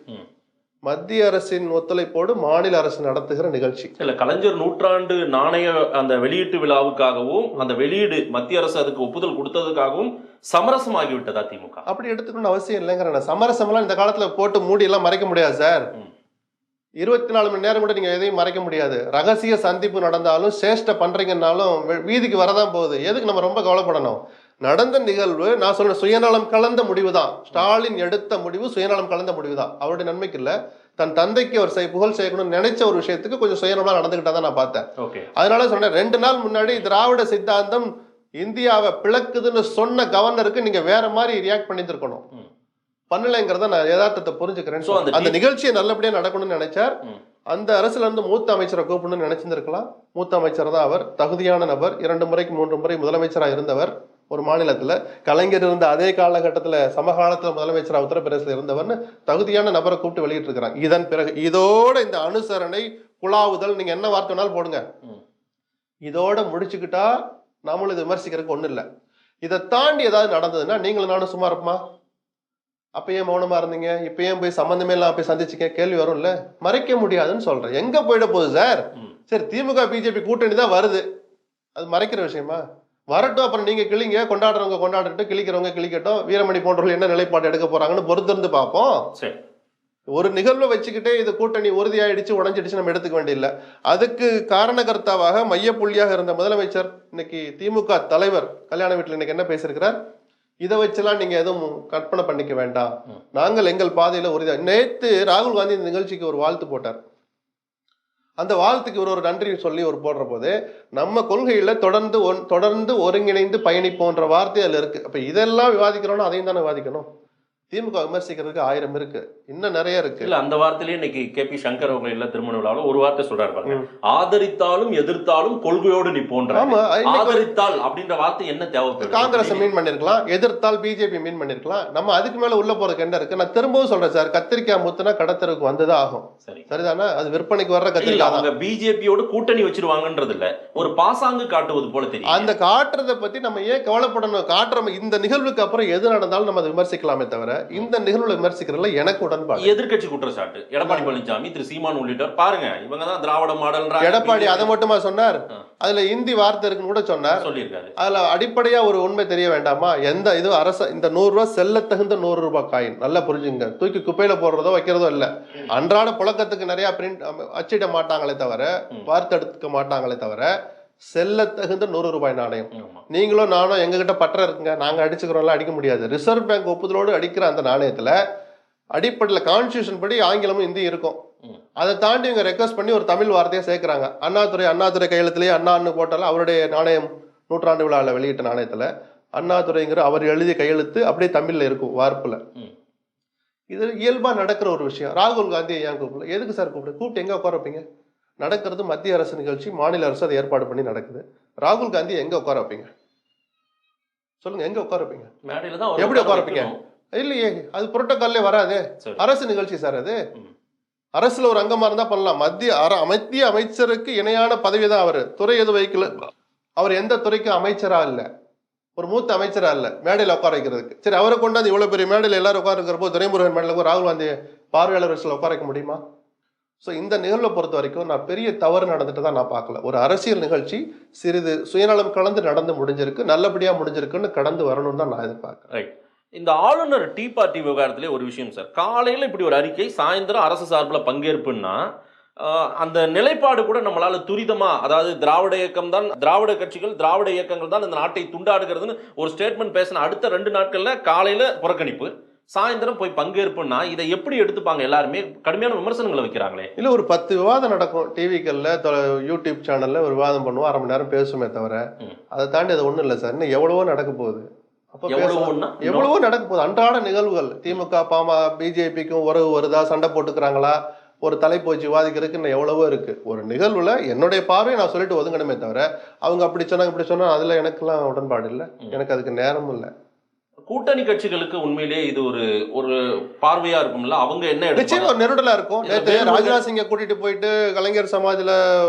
மத்திய அரசின் ஒத்துழைப்போடு மாநில அரசு நடத்துகிற நிகழ்ச்சி. இல்ல, கலைஞர் நூற்றாண்டு நாணய அந்த வெளியீட்டு விழாவுக்காகவும் அந்த வெளியீடு மத்திய அரசு அதுக்கு ஒப்புதல் கொடுத்ததுக்காகவும் சமரசமாகிவிட்டதா திமுக? அப்படி எடுத்துக்கணும்னு அவசியம் இல்லைங்கிற. சமரசம் எல்லாம் இந்த காலத்துல போட்டு மூடி எல்லாம் மறைக்க முடியாது சார். 24 மணி நேரம் கூட நீங்க எதையும் மறைக்க முடியாது. ரகசிய சந்திப்பு நடந்தாலும் சேஷ்ட பண்றீங்கன்னாலும் வீதிக்கு வரதான் போகுது. எதுக்கு நம்ம ரொம்ப கவலைப்படணும்? நடந்த நிகழ்வு நான் சொல்றேன், சுயநலம் கலந்த முடிவு தான். ஸ்டாலின் எடுத்த முடிவு சுயநலம் கலந்த முடிவு தான். அவருடைய நன்மைக்கு இல்ல, தன் தந்தைக்கு அவர் புகழ் செய்யணும்னு நினைச்ச ஒரு விஷயத்துக்கு கொஞ்சம் சுயநலமா நடந்துகிட்டா தான் நான் பார்த்தேன். அதனால சொன்னேன், 2 நாள் முன்னாடி திராவிட சித்தாந்தம் இந்தியாவை பிளக்குதுன்னு சொன்ன கவர்னருக்கு நீங்க வேற மாதிரி ரியாக்ட் பண்ணிருக்கணும். பண்ணலைங்கிறத நான் யதார்த்தத்தை புரிஞ்சுக்கிறேன். அந்த நிகழ்ச்சியை நல்லபடியா நடக்கணும்னு நினைச்சார். அந்த அரசுல இருந்து மூத்த அமைச்சரை கூப்பிடணும்னு நினைச்சிருக்கலாம். மூத்த அமைச்சர் தான் அவர், தகுதியான நபர், 2 முறைக்கு 3 முறை முதலமைச்சராக இருந்தவர் ஒரு மாநிலத்துல. கலைஞர் இருந்த அதே காலகட்டத்துல சமகாலத்துல முதலமைச்சராக உத்தரப்பிரதேசத்துல இருந்தவர்னு தகுதியான நபரை கூப்பிட்டு வெளியிட்டு இருக்கிறாங்க. இதன் பிறகு இதோட இந்த அனுசரணை குழாவுதல், நீங்க என்ன வார்த்தை வேணாலும் போடுங்க, இதோட முடிச்சுக்கிட்டா நம்மளும் இது விமர்சிக்கிறதுக்கு ஒண்ணு இல்லை. இதை தாண்டி ஏதாவது நடந்ததுன்னா நீங்களும் நானும் சும்மா இருப்போமா? அப்ப ஏன் மௌனமா இருந்தீங்க, இப்ப ஏன் போய் சம்பந்தமே எல்லாம் போய் சந்திச்சுக்க, கேள்வி வரும்ல. மறைக்க முடியாதுன்னு சொல்றேன். எங்க போயிட போகுது சார்? சரி, திமுக பிஜேபி கூட்டணி தான் வருது, அது மறைக்கிற விஷயமா? வரட்டும், அப்புறம் நீங்க கிளிங்க, கொண்டாடுறவங்க கொண்டாடட்டும், கிளிக்கிறவங்க கிளிக்கட்டும், வீரமணி போன்றவர்கள் என்ன நிலைப்பாடு எடுக்க போறாங்கன்னு பொறுத்திருந்து பார்ப்போம். சரி, ஒரு நிகழ்வை வச்சுக்கிட்டே இது கூட்டணி உறுதியாயிடுச்சு உடஞ்சிடுச்சு நம்ம எடுத்துக்க வேண்டியதில்லை. அதுக்கு காரணகர்த்தாவாக மையப்புள்ளியாக இருந்த முதலமைச்சர் இன்னைக்கு திமுக தலைவர் கல்யாண வீட்டில் இன்னைக்கு என்ன பேசியிருக்கிறார்? இதை வச்செல்லாம் நீங்க எதுவும் கற்பனை பண்ணிக்க வேண்டாம், நாங்கள் எங்கள் பாதையில உறுதியா. நேற்று ராகுல் காந்தி இந்த நிகழ்ச்சிக்கு ஒரு வாழ்த்து போட்டார். அந்த வாழ்த்துக்கு ஒரு நன்றி சொல்லி ஒரு போடுற போது நம்ம கொள்கையில தொடர்ந்து ஒருங்கிணைந்து பயணிப்போன்ற வார்த்தை அதுல இருக்கு. அப்ப இதெல்லாம் விவாதிக்கிறோம்னா அதையும் தானே விவாதிக்கணும். திமுக விமர்சிக்கிறதுக்கு 1000 இருக்கு, இன்னும் நிறைய இருக்கு. இல்ல அந்த வார்த்தையிலேயே இன்னைக்கு KP சங்கர் அவங்க இல்ல திருமண விழாவில் ஒரு வார்த்தை சொல்றாரு பாருங்க, ஆதரித்தாலும் எதிர்த்தாலும் கொள்கையோடு நீ போன்ற. ஆதரித்தால் அப்படின்ற வார்த்தை என்ன தேவைப்படுது? காங்கிரஸ் மீன் பண்ணிருக்கலாம், எதிர்த்தால் பிஜேபி மீன் பண்ணிருக்கலாம். நம்ம அதுக்கு மேல உள்ள போறதுக்கு என்ன இருக்கு? நான் திரும்பவும் சொல்றேன் சார், கத்திரிக்காய் முத்துனா கடத்தருக்கு வந்ததான் ஆகும். சரி, சரிதானே? அது விற்பனைக்கு வர்ற கத்திரிக்காய். அவங்க பிஜேபியோட கூட்டணி வச்சிருவாங்கன்றது இல்ல, ஒரு பாசாங்கு காட்டுவது போல தெரியும். அந்த காட்டுறதை பத்தி நம்ம ஏன் கவலைப்படணும்? காட்டுற இந்த நிகழ்வுக்கு அப்புறம் எது நடந்தாலும் நம்ம அதை விமர்சிக்கலாமே தவிர இந்த நிகழ்வுல விமர்சிக்கிறதுல எனக்கு உடன்பாடு. எதிர்க்கட்சி குற்றச்சாட்டு எடப்பாடி பழனிசாமி, திரு சீமான் உள்ளிட்டோர் பாருங்க, இவங்க தான் திராவிட மாடல். எடப்பாடி அதை மட்டுமா சொன்னார்? அதுல இந்தி வார்த்தை இருக்குன்னு கூட சொன்னார், சொல்லியிருக்காரு. அதுல அடிப்படையா ஒரு உண்மை தெரிய வேண்டாமா? எந்த இது அரசு இந்த 100 ரூபாய் செல்ல தகுந்த 100 ரூபாய் காயின், நல்லா புரிஞ்சுங்க. தூக்கி குப்பையில போடுறதோ வைக்கிறதோ இல்ல. அன்றாட புழக்கத்துக்கு நிறைய பிரிண்ட் அச்சிட மாட்டாங்களே தவிர, வார்த்தெடுக்க மாட்டாங்களே தவிர, செல்ல தகுந்த 100 ரூபாய் நாணயம். நீங்களும் நானும் எங்ககிட்ட பற்ற இருக்குங்க, நாங்க அடிச்சுக்கிறோம்லாம் அடிக்க முடியாது. ரிசர்வ் பேங்க் ஒப்புதலோடு அடிக்கிற அந்த நாணயத்துல அடிப்படையில் கான்ஸ்டியூஷன் படி ஆங்கிலமும் இந்தி இருக்கும். அதை தாண்டி இவங்க ரெக்வஸ்ட் பண்ணி ஒரு தமிழ் வார்த்தையை சேர்க்கிறாங்க. அண்ணாதுரை கையெழுத்துலேயே அண்ணான்னு போட்டாலும் அவருடைய நாணயம் நூற்றாண்டு விழாவில் வெளியிட்ட நாணயத்துல அண்ணாதுரைங்கிற அவர் எழுதிய கையெழுத்து அப்படியே தமிழ்ல இருக்கும் வார்ப்புல. இது இயல்பா நடக்கிற ஒரு விஷயம். ராகுல் காந்தி ஏன் கூப்பிடல? எதுக்கு சார் கூப்பிட்டு எங்க உட்கார வைப்பீங்க? நடக்கிறது மத்திய அரசு நிகழ்ச்சி, மாநில அரசு அதை ஏற்பாடு பண்ணி நடக்குது. ராகுல் காந்தி எங்க உட்கார வைப்பீங்க சொல்லுங்க? எங்க உட்கார வைப்பீங்க? எப்படி உட்கார வைப்பீங்க? இல்லையே, அது புரோட்டோகால்லே வராது. அரசு நிகழ்ச்சி சார் அது. அரசுல ஒரு அங்கமா இருந்தா பண்ணலாம். மத்திய அமைச்சருக்கு இணையான பதவி தான் அவரு. துறை எது வைக்கல, அவர் எந்த துறைக்கும் அமைச்சரா இல்ல, ஒரு மூத்த அமைச்சரா இல்ல மேடையில உட்கார வைக்கிறதுக்கு. சரி, அவரை கொண்டாந்து இவ்வளவு பெரிய மேடையில எல்லாரும் உட்கார இருக்கிற போது துரைமுருகன் மேடையில ராகுல் காந்தி பார்வையாளர் வரிசையில் உட்கார வைக்க முடியுமா? ஸோ இந்த நிகழ்வை பொறுத்த வரைக்கும் நான் பெரிய தவறு நடந்துட்டு தான் நான் பார்க்கல. ஒரு அரசியல் நிகழ்ச்சி சிறிது சுயநலம் கலந்து நடந்து முடிஞ்சிருக்கு, நல்லபடியா முடிஞ்சிருக்குன்னு கடந்து வரணும்னு தான் நான் எதிர்பார்க்கிறேன். ரைட். இந்த ஆளுநர் டீ பார்ட்டி விவகாரத்திலே ஒரு விஷயம் சார், காலையில் இப்படி ஒரு அறிக்கை, சாயந்தரம் அரசு சார்பில் பங்கேற்புன்னா அந்த நிலைப்பாடு கூட நம்மளால துரிதமா, அதாவது திராவிட இயக்கம் தான், திராவிட கட்சிகள் திராவிட இயக்கங்கள் தான் இந்த நாட்டை துண்டாடுகிறதுன்னு ஒரு ஸ்டேட்மெண்ட் பேசின அடுத்த 2 நாட்கள்ல காலையில புறக்கணிப்பு, சாயந்தரம் போய் பங்கேற்புன்னா இதை எப்படி எடுத்துப்பாங்க? எல்லாருமே கடுமையான விமர்சனங்களை வைக்கிறாங்களே. இல்ல, ஒரு 10 விவாதம் நடக்கும் டிவிக்கள்ல, யூடியூப் சேனல்ல ஒரு விவாதம் பண்ணுவோம், 1/2 மணி நேரம் பேசுமே தவிர அதை தாண்டி அது ஒண்ணும் இல்லை சார். இன்னும் எவ்வளவோ நடக்க போகுது, எவ்வளவோ நடக்க போகுது. அன்றாட நிகழ்வுகள், திமுக பிஜேபிக்கும் உறவு வருதா, சண்டை போட்டுக்கிறாங்களா, ஒரு தலைப்பு வச்சு விவாதிக்கிறதுக்கு இன்னும் எவ்வளவோ இருக்கு. ஒரு நிகழ்வுல என்னுடைய பார்வையை நான் சொல்லிட்டு ஒதுங்கணுமே தவிர அவங்க அப்படி சொன்னாங்க இப்படி சொன்னா அதுல எனக்குலாம் உடன்பாடு இல்லை, எனக்கு அதுக்கு நேரமும் இல்லை. கூட்டணி கட்சிகளுக்கு உண்மையிலேயே இது ஒரு பார்வையா இருக்கும்ல, அவங்க என்ன நிச்சயம் ஒரு நெருடலா இருக்கும். நேற்று ராஜ்நாத் சிங்கை கூட்டிட்டு போயிட்டு கலைஞர் சமாஜ்ல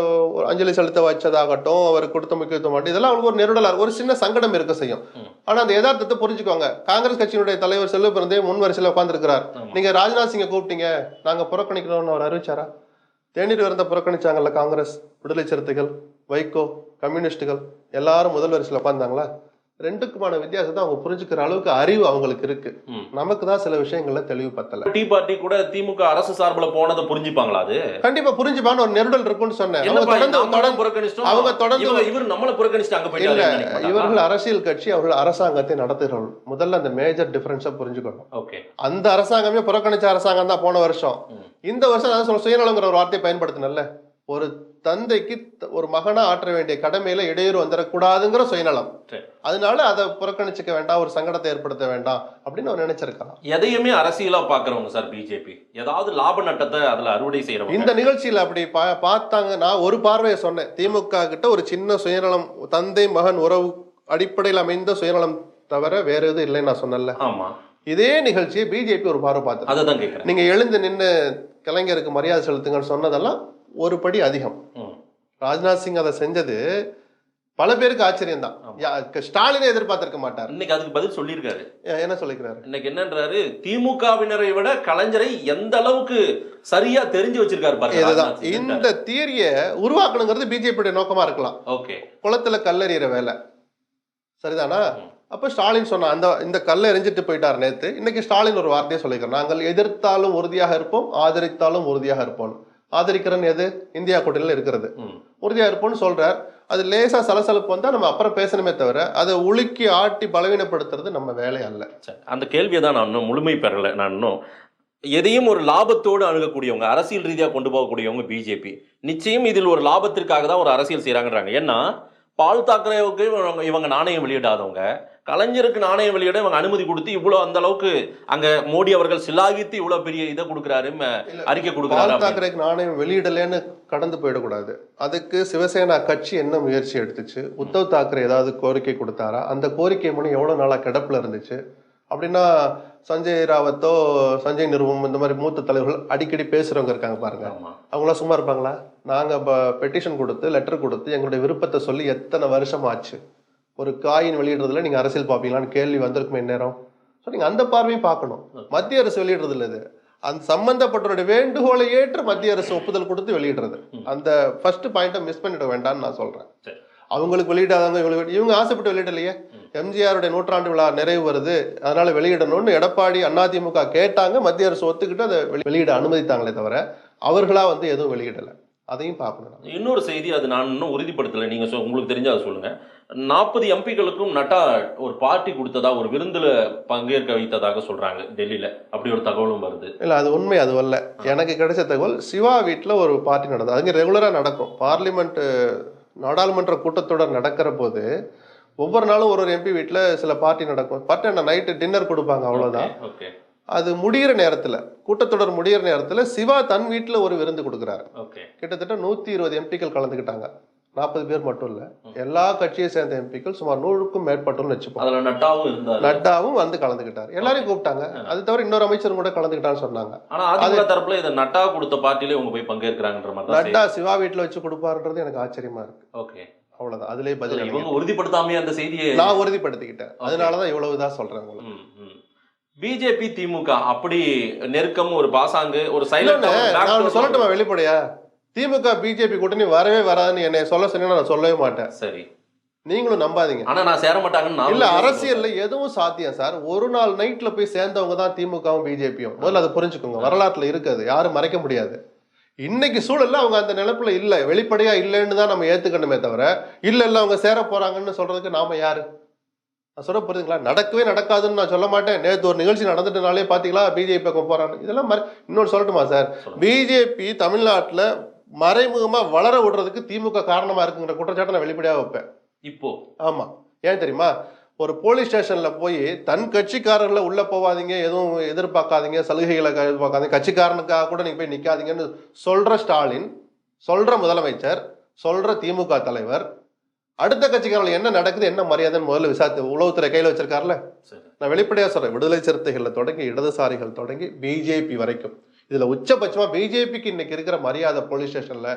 ஒரு அஞ்சலி செலுத்த வச்சதாகட்டும், அவர் கொடுத்த முக்கியத்துவம் ஆகட்டும், இதெல்லாம் அவங்களுக்கு ஒரு நெருடலா இருக்கும், ஒரு சின்ன சங்கடம் இருக்க செய்யும். ஆனா அந்த யதார்த்தத்தை புரிஞ்சுக்கோங்க. காங்கிரஸ் கட்சியினுடைய தலைவர் செல்வ பிறந்தே முன் வரிசையில் உட்கார்ந்துருக்கிறார். நீங்க ராஜ்நாத் சிங்கை கூப்பிட்டீங்க, நாங்க புறக்கணிக்கிறோம்னு அவர் அறிவிச்சாரா? தேநீர் விருந்த புறக்கணிச்சாங்கல்ல காங்கிரஸ், விடுதலை சிறுத்தைகள், வைகோ, கம்யூனிஸ்டுகள் எல்லாரும் முதல் வரிசையில் உட்கார்ந்தாங்களா? ரெண்டுக்குமான வித்தியாசத்தை அவங்க புரிஞ்சுக்கிற அளவுக்கு அறிவு அவங்களுக்கு இருக்கு. நமக்கு தான் சில விஷயங்கள்ல தெளிவு பத்தல. டீ பார்ட்டி கூட திமுக அரசு சார்பில் போனதை புரிஞ்சுப்பாங்களா? அது கண்டிப்பா புரிஞ்சுப்பான்னு ஒரு நெருடல் இருக்குன்னு சொன்னேன். அவங்க தொடர்ந்து இவர் நம்மளை புறக்கணிச்சுட்டாங்க. இவர்கள் அரசியல் கட்சி, அவர்கள் அரசாங்கத்தை நடத்துகிறவர்கள். முதல்ல அந்த மேஜர் டிஃபரன்ஸை புரிஞ்சுக்கணும். ஓகே, அந்த அரசாங்கமே புறக்கணிச்ச அரசாங்கம் தான் போன வருஷம். இந்த வருஷம் சுயநலங்கிற ஒரு வார்த்தையை பயன்படுத்தினல்ல. ஒரு தந்தைக்கு ஒரு மகனா ஆற்ற வேண்டிய கடமையில இடையூறு வந்துடக்கூடாதுங்கிற சுயநலம். அதனால அதை புறக்கணிச்சுக்க வேண்டாம், ஒரு சங்கடத்தை ஏற்படுத்த வேண்டாம் அப்படின்னு அவர் நினைச்சிருக்கலாம். எதையுமே அரசியலா பாக்குறவங்க சார் பிஜேபி, ஏதாவது லாப நட்டத்தை அதுல அறுவடை செய்யறவங்க. இந்த நிகழ்ச்சியில அப்படி பார்த்தாங்க. நான் ஒரு பார்வையை சொன்னேன், திமுக கிட்ட ஒரு சின்ன சுயநலம், தந்தை மகன் உறவு அடிப்படையில் அமைந்த சுயநலம் தவிர வேற எதுவும் இல்லைன்னு நான் சொன்னேன்ல. ஆமா, இதே நிகழ்ச்சியை பிஜேபி ஒரு பார்வை பார்த்து, அதான் கேட்கிறேன். நீங்க எழுந்து நின்று கலைஞருக்கு மரியாதை செலுத்துங்கன்னு சொன்னதெல்லாம் ஒரு படி அதிகம். ராஜ்நாத் சிங் அதை செஞ்சது பல பேருக்கு ஆச்சரியம் தான். ஸ்டாலினை எதிர்பார்த்திருக்க மாட்டார். இன்னைக்கு அதுக்கு பதில் சொல்லியிருக்காரு. என்ன சொல்லிக்கிறாரு இன்னைக்கு என்னன்றாரு, திமுகவினரை விட கலைஞரை எந்த அளவுக்கு சரியா தெரிஞ்சு வச்சிருக்காரு பாருங்க. இந்த தியரிய உருவாக்கணுங்கிறது பிஜேபியோட நோக்கமா இருக்கலாம். ஓகே, குளத்துல கல்லெறிகிற வேலை சரிதானா? அப்ப ஸ்டாலின் சொன்ன இந்த கல்லை எரிஞ்சிட்டு போயிட்டார் நேத்து. இன்னைக்கு ஸ்டாலின் ஒரு வார்த்தையை சொல்லிக்கிறோம், நாங்கள் எதிர்த்தாலும் உறுதியாக இருப்போம், ஆதரித்தாலும் உறுதியாக இருப்போம். ஆதரிக்கிறன்னு எது? இந்தியா கூட்டணியில் இருக்கிறது. உறுதியா இருப்போம்னு சொல்றார். அது லேசா சலசலப்பு வந்தா நம்ம அப்புறம் பேசணுமே தவிர அதை உலுக்கி ஆட்டி பலவீனப்படுத்துறது நம்ம வேலை அல்ல. அந்த கேள்வியை தான் நான் இன்னும் முழுமை பெறல. நான் இன்னும் எதையும் ஒரு லாபத்தோடு அணுகக்கூடியவங்க, அரசியல் ரீதியாக கொண்டு போகக்கூடியவங்க பிஜேபி நிச்சயம் இதில் ஒரு லாபத்திற்காக தான் ஒரு அரசியல் செய்யறாங்கன்றாங்க. ஏன்னா பால் தாக்கரேவுக்கு இவங்க நாணயம் வெளியிடாதவங்க, கலைஞருக்கு நாணயம் வெளியிட இவங்க அனுமதி கொடுத்து இவ்வளவு அந்த அளவுக்கு அங்க மோடி அவர்கள் சிலாகித்து இவ்வளவு பெரிய இதை கொடுக்குறாரு, அறிக்கை கொடுக்குறாரு. பால் தாக்கரேக்கு நாணயம் வெளியிடலன்னு கடந்து போயிடக்கூடாது. அதுக்கு சிவசேனா கட்சி என்ன முயற்சி எடுத்துச்சு? உத்தவ் தாக்கரே ஏதாவது கோரிக்கை கொடுத்தாரா? அந்த கோரிக்கை மணி எவ்வளவு நாளா கிடப்புல இருந்துச்சு? அப்படின்னா சஞ்சய் ராவத்தோ சஞ்சய் நிருபம் இந்த மாதிரி மூத்த தலைவர்கள் அடிக்கடி பேசுறவங்க இருக்காங்க பாருங்க, அவங்களாம் சும்மா இருப்பாங்களா? நாங்க பெட்டிஷன் கொடுத்து லெட்டர் கொடுத்து எங்களுடைய விருப்பத்தை சொல்லி எத்தனை வருஷம் ஆச்சு? ஒரு காயின் வெளியிடுறதுல நீங்க அரசியல் பார்ப்பீங்களான்னு கேள்வி வந்திருக்குமே நேரம். ஸோ நீங்க அந்த பார்வையும் பார்க்கணும். மத்திய அரசு வெளியிடுறது இல்லை, இது அந்த சம்பந்தப்பட்டவருடைய வேண்டுகோளை ஏற்று மத்திய அரசு ஒப்புதல் கொடுத்து வெளியிடுறது. அந்த ஃபர்ஸ்ட் பாயிண்ட்டை மிஸ் பண்ணிட வேண்டாம்னு நான் சொல்றேன். அவங்களுக்கு வெளியிடாதவங்க இவங்க ஆசைப்பட்டு வெளியிடலையே. எம்ஜிஆருடைய நூற்றாண்டு விழா நிறைவு வருது, அதனால வெளியிடணும்னு எடப்பாடி அதிமுக கேட்டாங்க, மத்திய அரசு ஒத்துக்கிட்டு அதை வெளியிட அனுமதித்தாங்களே தவிர அவர்களா எதுவும் வெளியிடலை. அதையும் பார்க்கணும். இன்னொரு செய்தி, அது நான் இன்னும் உறுதிப்படுத்தலை, நீங்க உங்களுக்கு தெரிஞ்சா அதை சொல்லுங்க. 40 எம்பிக்களுக்கும் நட்டா ஒரு பார்ட்டி கொடுத்ததா, ஒரு விருந்துல பங்கேற்க வைத்ததாக சொல்றாங்க டெல்லியில. அப்படி ஒரு தகவலும் வருது. இல்ல அது உண்மை அது அல்ல. எனக்கு கிடைச்ச தகவல் சிவா வீட்டுல ஒரு பார்ட்டி நடந்தது. அதுங்க ரெகுலரா நடக்கும். பார்லிமெண்ட் நாடாளுமன்ற கூட்டத்தொடர் நடக்கிற போது ஒவ்வொரு நாளும் ஒரு எம்பி வீட்டுல சில பார்ட்டி நடக்கும். பார்ட்டி நைட்டு டின்னர் கொடுப்பாங்க, அவ்வளவுதான். அது முடிகிற நேரத்துல, கூட்டத்தொடர் முடிகிற நேரத்துல சிவா தன் வீட்டுல ஒரு விருந்து கொடுக்குறாரு. கிட்டத்தட்ட 120 எம்பிக்கள் கலந்துக்கிட்டாங்க. 40 பேர் மட்டும் இல்ல, எல்லா கட்சியை சேர்ந்த எம்பிக்கள் சுமார் 100க்கும் மேற்பட்டோம்னு வச்சுப்போம். நட்டாவும் கலந்துக்கிட்டாரு. எல்லாரையும் கூப்பிட்டாங்க. அது தவிர இன்னொரு அமைச்சரும் கூட கலந்துக்கிட்டான்னு சொன்னாங்க. தரப்புல இதை நட்டா கொடுத்த பார்ட்டிலே உங்க போய் பங்கேற்கிறாங்கன்ற மாதிரி நட்டா சிவா வீட்டுல வச்சு கொடுப்பாருன்றது எனக்கு ஆச்சரியமா இருக்கு. ஓகே, அவ்வளவுதான். அதுலயே பதில். இவங்க உறுதிப்படுத்தாமே அந்த செய்தியை நான் உறுதிப்படுத்திக்கிட்டேன். அதனாலதான் இவ்வளவுதான் சொல்றேன் உங்களுக்கு. பிஜேபி திமுக அப்படி நெருக்கம், ஒரு பாசாங்கு, ஒரு சைலண்ட். நான் சொல்லட்டுமா வெளிப்படையா? திமுக பிஜேபி கூட்டணி வரவே வராதுன்னு என்னை சொல்ல சொன்னா நான் சொல்லவே மாட்டேன். சரி, நீங்களும் நம்பாதீங்க. ஆனா நான் சேர மாட்டாங்கன்னு இல்ல, அரசியல்ல எதுவும் சாத்தியம் சார். ஒரு நாள் நைட்ல போய் சேர்ந்தவங்க தான் திமுகவும் பிஜேபியும். முதல்ல அதை புரிஞ்சுக்கோங்க. வரலாற்றுல இருக்குது, யாரும் மறைக்க முடியாது. இன்னைக்கு சூழல்ல அவங்க அந்த நிலப்புல இல்ல, வெளிப்படையா இல்லைன்னு தான் நம்ம ஏத்துக்கணுமே தவிர இல்ல அவங்க சேர போறாங்கன்னு சொல்றதுக்கு நாம யாரு? நான் சொல்ல புரியுதுங்களா? நடக்கவே நடக்காதுன்னு நான் சொல்ல மாட்டேன். நேற்று ஒரு நிகழ்ச்சி நடந்துட்டனாலே பாத்தீங்களா பிஜேபி பக்கம் போறாங்க. இதெல்லாம் இன்னொன்று சொல்லட்டுமா சார்? பிஜேபி தமிழ்நாட்டுல மறைமுகமா வளர விடுறதுக்கு திமுக காரணமா இருக்குங்கிற குற்றச்சாட்டை நான் வெளிப்படையா வைப்பேன் இப்போ. ஆமா, ஏன் தெரியுமா? ஒரு போலீஸ் ஸ்டேஷன்ல போய் தன் கட்சிக்காரர்களை உள்ள போவாதீங்க, எதுவும் எதிர்பார்க்காதீங்க, சலுகைகளை எதிர்பார்க்காதீங்க, கட்சிக்காரனுக்காக கூட நீங்க போய் நிக்காதீங்கன்னு சொல்ற ஸ்டாலின், சொல்ற முதலமைச்சர், சொல்ற திமுக தலைவர், அடுத்த கட்சிக்காரர்கள் என்ன நடக்குது, என்ன மரியாதைன்னு முதல்ல விசாரித்து உளவுத்துறை கையில வச்சிருக்காருல்ல. நான் வெளிப்படையா சொல்றேன், விடுதலை சிறுத்தைகள்ல தொடங்கி இடதுசாரிகள் தொடங்கி பிஜேபி வரைக்கும், இதுல உச்சபட்சமா பிஜேபிக்கு இன்னைக்கு இருக்கிற மரியாதை போலீஸ் ஸ்டேஷன்ல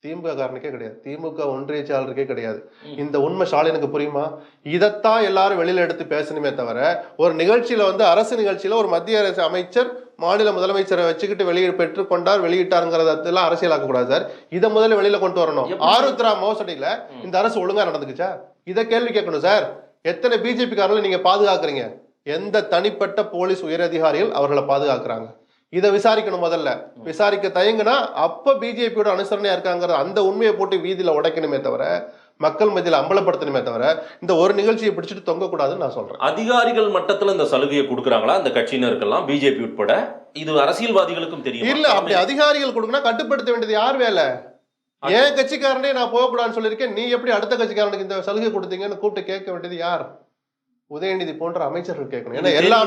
திமுக காரனுக்கே கிடையாது, திமுக ஒன்றிய செயலாளருக்கே கிடையாது. இந்த உண்மை ஸ்டாலினுக்கு புரியுமா? இதைத்தான் எல்லாரும் வெளியில எடுத்து பேசணுமே தவிர ஒரு நிகழ்ச்சியில அரசு நிகழ்ச்சியில ஒரு மத்திய அரசு அமைச்சர் மாநில முதலமைச்சரை வச்சுக்கிட்டு பெற்றுக்கொண்டார், வெளியிட்டாருங்கிறதெல்லாம் அரசியலாக்க கூடாது சார். இதை முதல்ல வெளியில கொண்டு வரணும். ஆருத்ரா மோசடியில இந்த அரசு ஒழுங்கா நடந்துக்குச்சா? இதை கேள்வி கேட்கணும் சார். எத்தனை பிஜேபி காரங்களை நீங்க பாதுகாக்கிறீங்க? எந்த தனிப்பட்ட போலீஸ் உயரதிகாரிகள் அவர்களை பாதுகாக்கிறாங்க? இதை விசாரிக்கணும். முதல்ல விசாரிக்க தயங்குனா அப்ப பிஜேபியோட அனுசரணையா இருக்காங்கிற அந்த உண்மையை போட்டு வீதியில உடைக்கணுமே தவிர மக்கள் மத்தியில அம்பலப்படுத்தணுமே தவிர இந்த ஒரு நிகழ்ச்சியை பிடிச்சிட்டு தொங்க கூடாதுன்னு நான் சொல்றேன். அதிகாரிகள் மட்டத்துல இந்த சலுகையை கொடுக்குறாங்களா அந்த கட்சியினருக்கெல்லாம், பிஜேபி உட்பட? இது அரசியல்வாதிகளுக்கும் தெரியும் இல்ல. அப்படி அதிகாரிகள் கொடுக்கணும், கட்டுப்படுத்த வேண்டியது யார் வேலை? ஏன் கட்சிக்காரனே நான் போகக்கூடாதுன்னு சொல்லியிருக்கேன், நீ எப்படி அடுத்த கட்சிக்காரனுக்கு இந்த சலுகை கொடுத்தீங்கன்னு கூப்பிட்டு கேட்க வேண்டியது யார்? உதயநிதி போன்ற அமைச்சர்கள் கேட்கணும். ஏன்னா எல்லா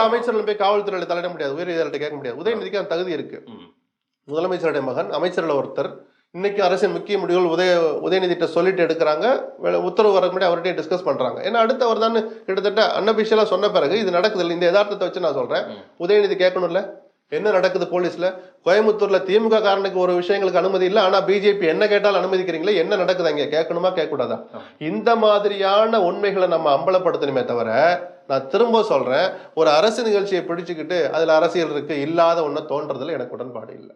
அமைச்சரும் போய் காவல்துறையில தலையிட முடியாது, உயர்நீதிமன்றத்தை கேட்க முடியாது. உதயநிதிக்கு அந்த தகுதி இருக்கு. முதலமைச்சருடைய மகன், அமைச்சர்கள் ஒருத்தர். இன்னைக்கு அரசின் முக்கிய முடிவுகள் உதயநிதிட்ட சொல்லிட்டு எடுக்கிறாங்க, உத்தரவு வரக்கு முன்னாடி அவர்கிட்ட டிஸ்கஸ் பண்றாங்க. ஏன்னா அடுத்து அவர் தான் கிட்டத்தட்ட அன்அபிஷியலா சொன்ன பிறகு இது நடக்குது இல்லை. இந்த யதார்த்தத்தை வச்சு நான் சொல்றேன், உதயநிதி கேட்கணும்ல, என்ன நடக்குது போலீஸ்ல? கோயம்புத்தூர்ல திமுக காரனுக்கு ஒரு விஷயங்களுக்கு அனுமதி இல்லை, ஆனா பிஜேபி என்ன கேட்டாலும் அனுமதிக்கிறீங்களே, என்ன நடக்குது அங்க? கேட்கணுமா கேட்கக்கூடாதா? இந்த மாதிரியான உண்மைகளை நம்ம அம்பலப்படுத்தணுமே தவிர, நான் திரும்ப சொல்றேன், ஒரு அரசு நிகழ்ச்சியை பிடிச்சுக்கிட்டு அதுல அரசியல் இருக்கு இல்லாத ஒண்ணு தோன்றதுல எனக்கு உடன்பாடு இல்லை.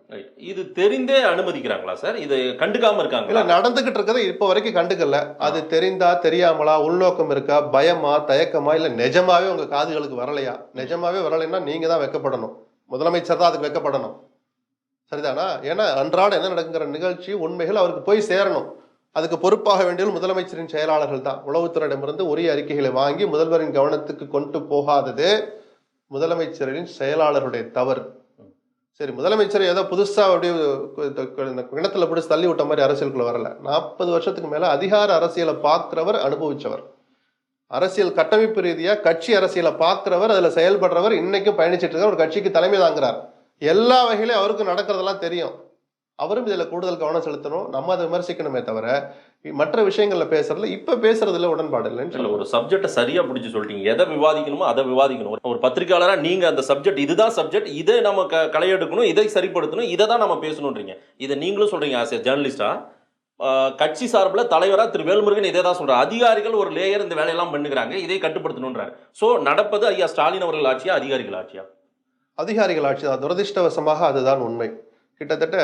இது தெரிந்தே அனுமதிக்கிறாங்களா சார்? இது கண்டுக்காம இருக்காங்க? இல்ல, நடந்துகிட்டு இருக்கதை இப்ப வரைக்கும் கண்டுக்கல. அது தெரிந்தா தெரியாமலா, உள்நோக்கம் இருக்கா, பயமா, தயக்கமா, இல்ல நிஜமாவே உங்க காதுகளுக்கு வரலையா? நிஜமாவே வரலைன்னா நீங்க தான் வெக்கப்படணும், முதலமைச்சர் தான் அதுக்கு வெக்கப்படணும். சரிதானா? ஏன்னா அன்றாட என்ன நடக்குங்கிற நிகழ்ச்சி உண்மைகள் அவருக்கு போய் சேரணும். அதுக்கு பொறுப்பாக வேண்டியது முதலமைச்சரின் செயலாளர்கள் தான். உளவுத்துறையிடமிருந்து உரிய அறிக்கைகளை வாங்கி முதல்வரின் கவனத்துக்கு கொண்டு போகாதது முதலமைச்சரின் செயலாளருடைய தவறு. சரி, முதலமைச்சர் ஏதோ புதுசா அப்படியே கிணத்துல பிடிச்சி தள்ளி விட்ட மாதிரி அரசியலுக்குள்ள வரல. 40 வருஷத்துக்கு மேல அதிகார அரசியலை பார்க்கிறவர், அனுபவிச்சவர், அரசியல் கட்டமைப்பு ரீதியா கட்சி அரசியலை பார்க்கிறவர், அதுல செயல்படுறவர், இன்னைக்கும் பயணிச்சிட்டு இருக்க ஒரு கட்சிக்கு தலைமை தாங்கிறார். எல்லா வகையிலும் அவருக்கு நடக்கிறதெல்லாம் தெரியும். அவரும் இதுல கூடுதல் கவனம் செலுத்தணும். நம்ம அதை விமர்சிக்கணுமே தவிர மற்ற விஷயங்கள்ல பேசுறதுல இப்ப பேசுறதுல உடன்பாடு இல்லைன்னு. ஒரு சப்ஜெக்டை சரியா பிடிச்சு சொல்லிட்டீங்க. எதை விவாதிக்கணுமோ அதை விவாதிக்கணும். ஒரு பத்திரிகையாளரா நீங்க அந்த சப்ஜெக்ட் இதுதான் சப்ஜெக்ட், இதை நம்ம களையெடுக்கணும், இதை சரிப்படுத்தணும், இதை தான் நம்ம பேசணுன்றீங்க. இதை நீங்களும் சொல்றீங்க ஆஸ் ஏ ஜேர்னலிஸ்டா. கட்சி சார்பில் தலைவரா திரு வேல்முருகன் இதே தான் சொல்றாரு. அதிகாரிகள் ஒரு லேயர் இந்த வேலையெல்லாம் பண்ணுகிறாங்க, இதை கட்டுப்படுத்தணுன்றாரு. ஸோ நடப்பது ஐயா ஸ்டாலின் அவர்கள் ஆட்சியா, அதிகாரிகள் ஆட்சியா? அதிகாரிகள் ஆட்சி தான். துரதிருஷ்டவசமாக அதுதான் உண்மை. கிட்டத்தட்ட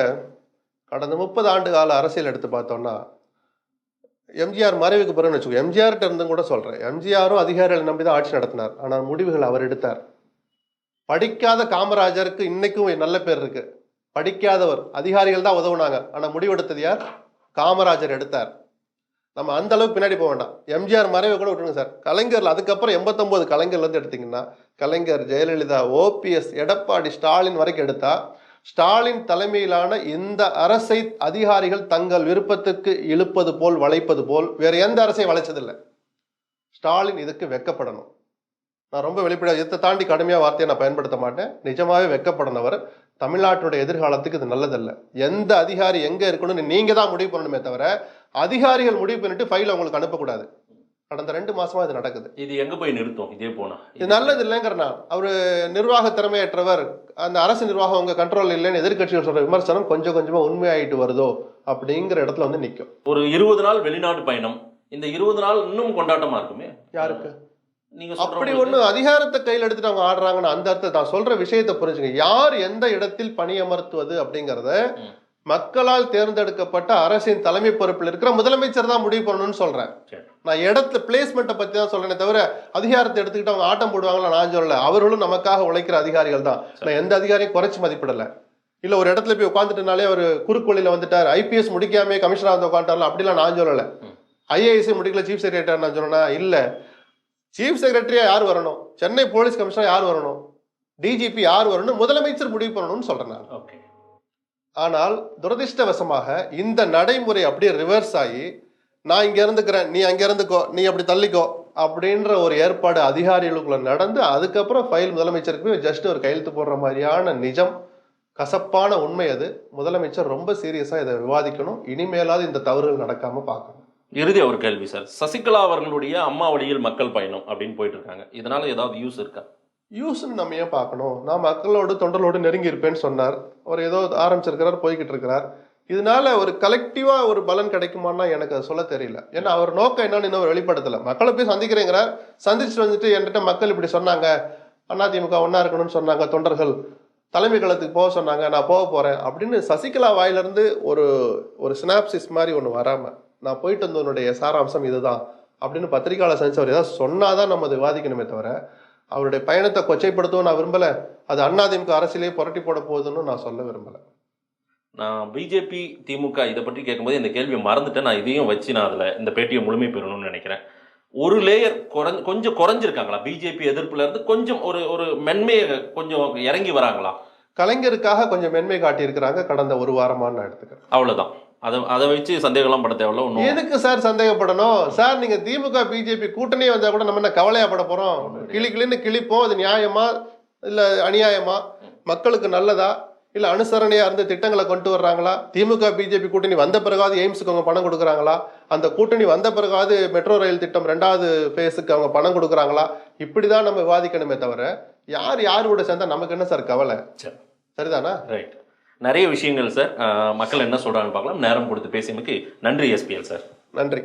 கடந்த 30 ஆண்டு கால அரசியல் எடுத்து பார்த்தோம்னா, எம்ஜிஆர் மறைவுக்கு பிறகு வச்சுக்கோ, எம்ஜிஆர்கிட்ட இருந்தும் கூட சொல்றேன், எம்ஜிஆரும் அதிகாரிகளை நம்பி தான் ஆட்சி நடத்தினார். ஆனால் முடிவுகள் அவர் எடுத்தார். படிக்காத காமராஜருக்கு இன்னைக்கும் நல்ல பேர் இருக்கு. படிக்காதவர், அதிகாரிகள் தான் உதவுனாங்க, ஆனா முடிவெடுத்தது யார்? காமராஜர் எடுத்தார். நம்ம அந்த அளவுக்கு பின்னாடி போக வேண்டாம். எம்ஜிஆர் மறைவை கூட விட்டுருங்க சார். கலைஞர்ல அதுக்கப்புறம் 89 கலைஞர்ல இருந்து எடுத்தீங்கன்னா, கலைஞர், ஜெயலலிதா, ஓபிஎஸ், எடப்பாடி, ஸ்டாலின் வரைக்கும் எடுத்தா, ஸ்டாலின் தலைமையிலான இந்த அரசை அதிகாரிகள் தங்கள் விருப்பத்துக்கு இழுப்பது போல், வளைப்பது போல் வேற எந்த அரசையும் வளைச்சதில்லை. ஸ்டாலின் இதுக்கு வெக்கப்படணும். நான் ரொம்ப வெளிப்படையா, இதை தாண்டி கடுமையா வார்த்தையை நான் பயன்படுத்த மாட்டேன். நிஜமாவே வெக்கப்படனவர். தமிழ்நாட்டுடைய எதிர்காலத்துக்கு இது நல்லதல்ல. எந்த அதிகாரி எங்க இருக்கணும்னு நீங்க தான் முடிவு பண்ணணுமே தவிர, அதிகாரிகள் முடிவு பண்ணிட்டு ஃபைல் உங்களுக்கு அனுப்பக்கூடாது. கடந்த 2 மாசமா இது நடக்குது. இது எங்க போய் நிறுத்தும்? இதே போனா இது நல்லது இல்லைங்கிறனா. அவரு நிர்வாக திறமையற்றவர், அந்த அரசு நிர்வாகம் உங்க கண்ட்ரோல் இல்லைன்னு எதிர்கட்சிகள் சொல்ற விமர்சனம் கொஞ்சம் கொஞ்சமா உண்மையாயிட்டு வருதோ அப்படிங்கிற இடத்துல வந்து நிற்கும். ஒரு 20 நாள் வெளிநாட்டு பயணம், இந்த 20 நாள் இன்னும் கொண்டாட்டமா இருக்குமே. யாருக்கு? நீங்க அப்படி ஒண்ணு அதிகாரத்தை கையில் எடுத்துட்டு அவங்க ஆடுறாங்கன்னு அந்த அர்த்தத்தை நான் சொல்ற விஷயத்தை புரிஞ்சுங்க. யார் எந்த இடத்தில் பணியமர்த்துவது அப்படிங்கறத மக்களால் தேர்ந்தெடுக்கப்பட்ட அரசின் தலைமை பொறுப்பில் இருக்கிற முதலமைச்சர் தான் முடிவு பண்ணணும்னு சொல்றேன். நான் இடத்துல பிளேஸ்மெண்ட்டை பத்தி தான் சொல்றேனே தவிர அதிகாரத்தை எடுத்துக்கிட்டு அவங்க ஆட்டம் போடுவாங்களா நான் சொல்லல. அவர்களும் நமக்காக உழைக்கிற அதிகாரிகள் தான். நான் எந்த அதிகாரியும் குறைச்சு மதிப்பிடல. இல்ல ஒரு இடத்துல போய் உட்காந்துட்டனாலே ஒரு குறுக்கு வழியில வந்துட்டார், ஐபிஎஸ் முடிக்காம கமிஷனர் வந்து உட்காந்துட்டார்ல, அப்படிலாம் நான் சொல்லல. ஐஏஎஸ் முடிக்கல சீஃப் செக்ரட்டரி நான் சொன்னா இல்ல. சீஃப் செக்ரட்டரியா யார் வரணும், சென்னை போலீஸ் கமிஷனர் யார் வரணும், டிஜிபி யார் வரணும், முதலமைச்சர் முடிவு பண்ணணும்னு சொல்றேன் நான். ஆனால் துரதிருஷ்டவசமாக இந்த நடைமுறை அப்படியே ரிவர்ஸ் ஆகி, நான் இங்க இருந்துக்கிறேன், நீ அங்க இருந்துக்கோ, நீ அப்படி தள்ளிக்கோ அப்படின்ற ஒரு ஏற்பாடு அதிகாரிகளுக்குள்ள நடந்து, அதுக்கப்புறம் ஃபைல் முதலமைச்சருக்கு போய் ஜஸ்ட் ஒரு கையெழுத்து போடுற மாதிரியான நிஜம், கசப்பான உண்மை. அது முதலமைச்சர் ரொம்ப சீரியஸா இதை விவாதிக்கணும். இனிமேலாவது இந்த தவறுகள் நடக்காம பார்க்கணும். இறுதி ஒரு கேள்வி சார். சசிகலா அவர்களுடைய அம்மா வழியில் மக்கள் பயணம் அப்படின்னு போயிட்டு இருக்காங்க. இதனால ஏதாவது யூஸ் இருக்கா? யூஸ்ன்னு நம்ம ஏன் பார்க்கணும்? நான் மக்களோடு தொண்டரோடு நெருங்கி இருப்பேன்னு சொன்னார். அவர் ஏதோ ஆரம்பிச்சிருக்கிறார், போய்கிட்டு இருக்கிறார். இதனால ஒரு கலெக்டிவா ஒரு பலன் கிடைக்குமான்னா எனக்கு அதை சொல்ல தெரியல. ஏன்னா அவர் நோக்கம் என்னன்னு இன்னும் வெளிப்படுத்தல. மக்களை போய் சந்திக்கிறேங்கிறார். சந்திச்சுட்டு வந்துட்டு என்கிட்ட மக்கள் இப்படி சொன்னாங்க, அதிமுக ஒன்னா இருக்கணும்னு சொன்னாங்க, தொண்டர்கள் தலைமை களத்துக்கு போக சொன்னாங்க, நான் போக போறேன் அப்படின்னு சசிகலா வாயிலிருந்து ஒரு சினாப்சிஸ் மாதிரி ஒன்று வராம, நான் போயிட்டு வந்தவனுடைய சாராம்சம் இதுதான் அப்படின்னு பத்திரிகையாளர் சந்திச்சு அவர் ஏதாவது சொன்னாதான் நம்ம அதை விவாதிக்கணுமே தவிர, அவருடைய பயணத்தை கொச்சைப்படுத்தவும் நான் விரும்பல. அது அதிமுக அரசியலே புரட்டி போட போகுதுன்னு நான் சொல்ல விரும்பல. நான் பிஜேபி திமுக இதை பற்றி கேட்கும்போது இந்த கேள்வியை மறந்துட்டேன். நான் இதையும் வச்சு நான் அதில் இந்த பேட்டியை முழுமை பெறணும்னு நினைக்கிறேன். ஒரு லேயர் கொஞ்சம் குறைஞ்சிருக்காங்களா? பிஜேபி எதிர்ப்புல இருந்து கொஞ்சம் ஒரு மென்மையை கொஞ்சம் இறங்கி வராங்களா? கலைஞருக்காக கொஞ்சம் மென்மை காட்டியிருக்கிறாங்க கடந்த ஒரு வாரமான நான் எடுத்துக்கிறேன். அவ்வளவுதான். அதை வச்சு சந்தேகம்லாம் பட தேவையில்ல. ஒன்றும் எதுக்கு சார் சந்தேகப்படணும்? சார் நீங்க திமுக பிஜேபி கூட்டணியே வந்தா கூட நம்ம என்ன கவலையாப்பட போறோம்? கிளின்னு கிளிப்போம். அது நியாயமா இல்ல அநியாயமா, மக்களுக்கு நல்லதா இல்ல அனுசரணையா இருந்து திட்டங்களை கொண்டு வர்றாங்களா? திமுக பிஜேபி கூட்டணி வந்த பிறகாவது எய்ம்ஸுக்கு அவங்க பணம் கொடுக்குறாங்களா? அந்த கூட்டணி வந்த பிறகாவது மெட்ரோ ரயில் திட்டம் 2வது ஃபேஸுக்கு அவங்க பணம் கொடுக்குறாங்களா? இப்படிதான் நம்ம விவாதிக்கணுமே தவிர யார் யாரோட சேர்ந்தா நமக்கு என்ன சார் கவலை? சரிதானா? ரைட். நிறைய விஷயங்கள் சார். மக்கள் என்ன சொல்றாங்கன்னு பார்க்கலாம். நேரம் கொடுத்து பேசியமைக்கு நன்றி எஸ்பிஎல் சார். நன்றி.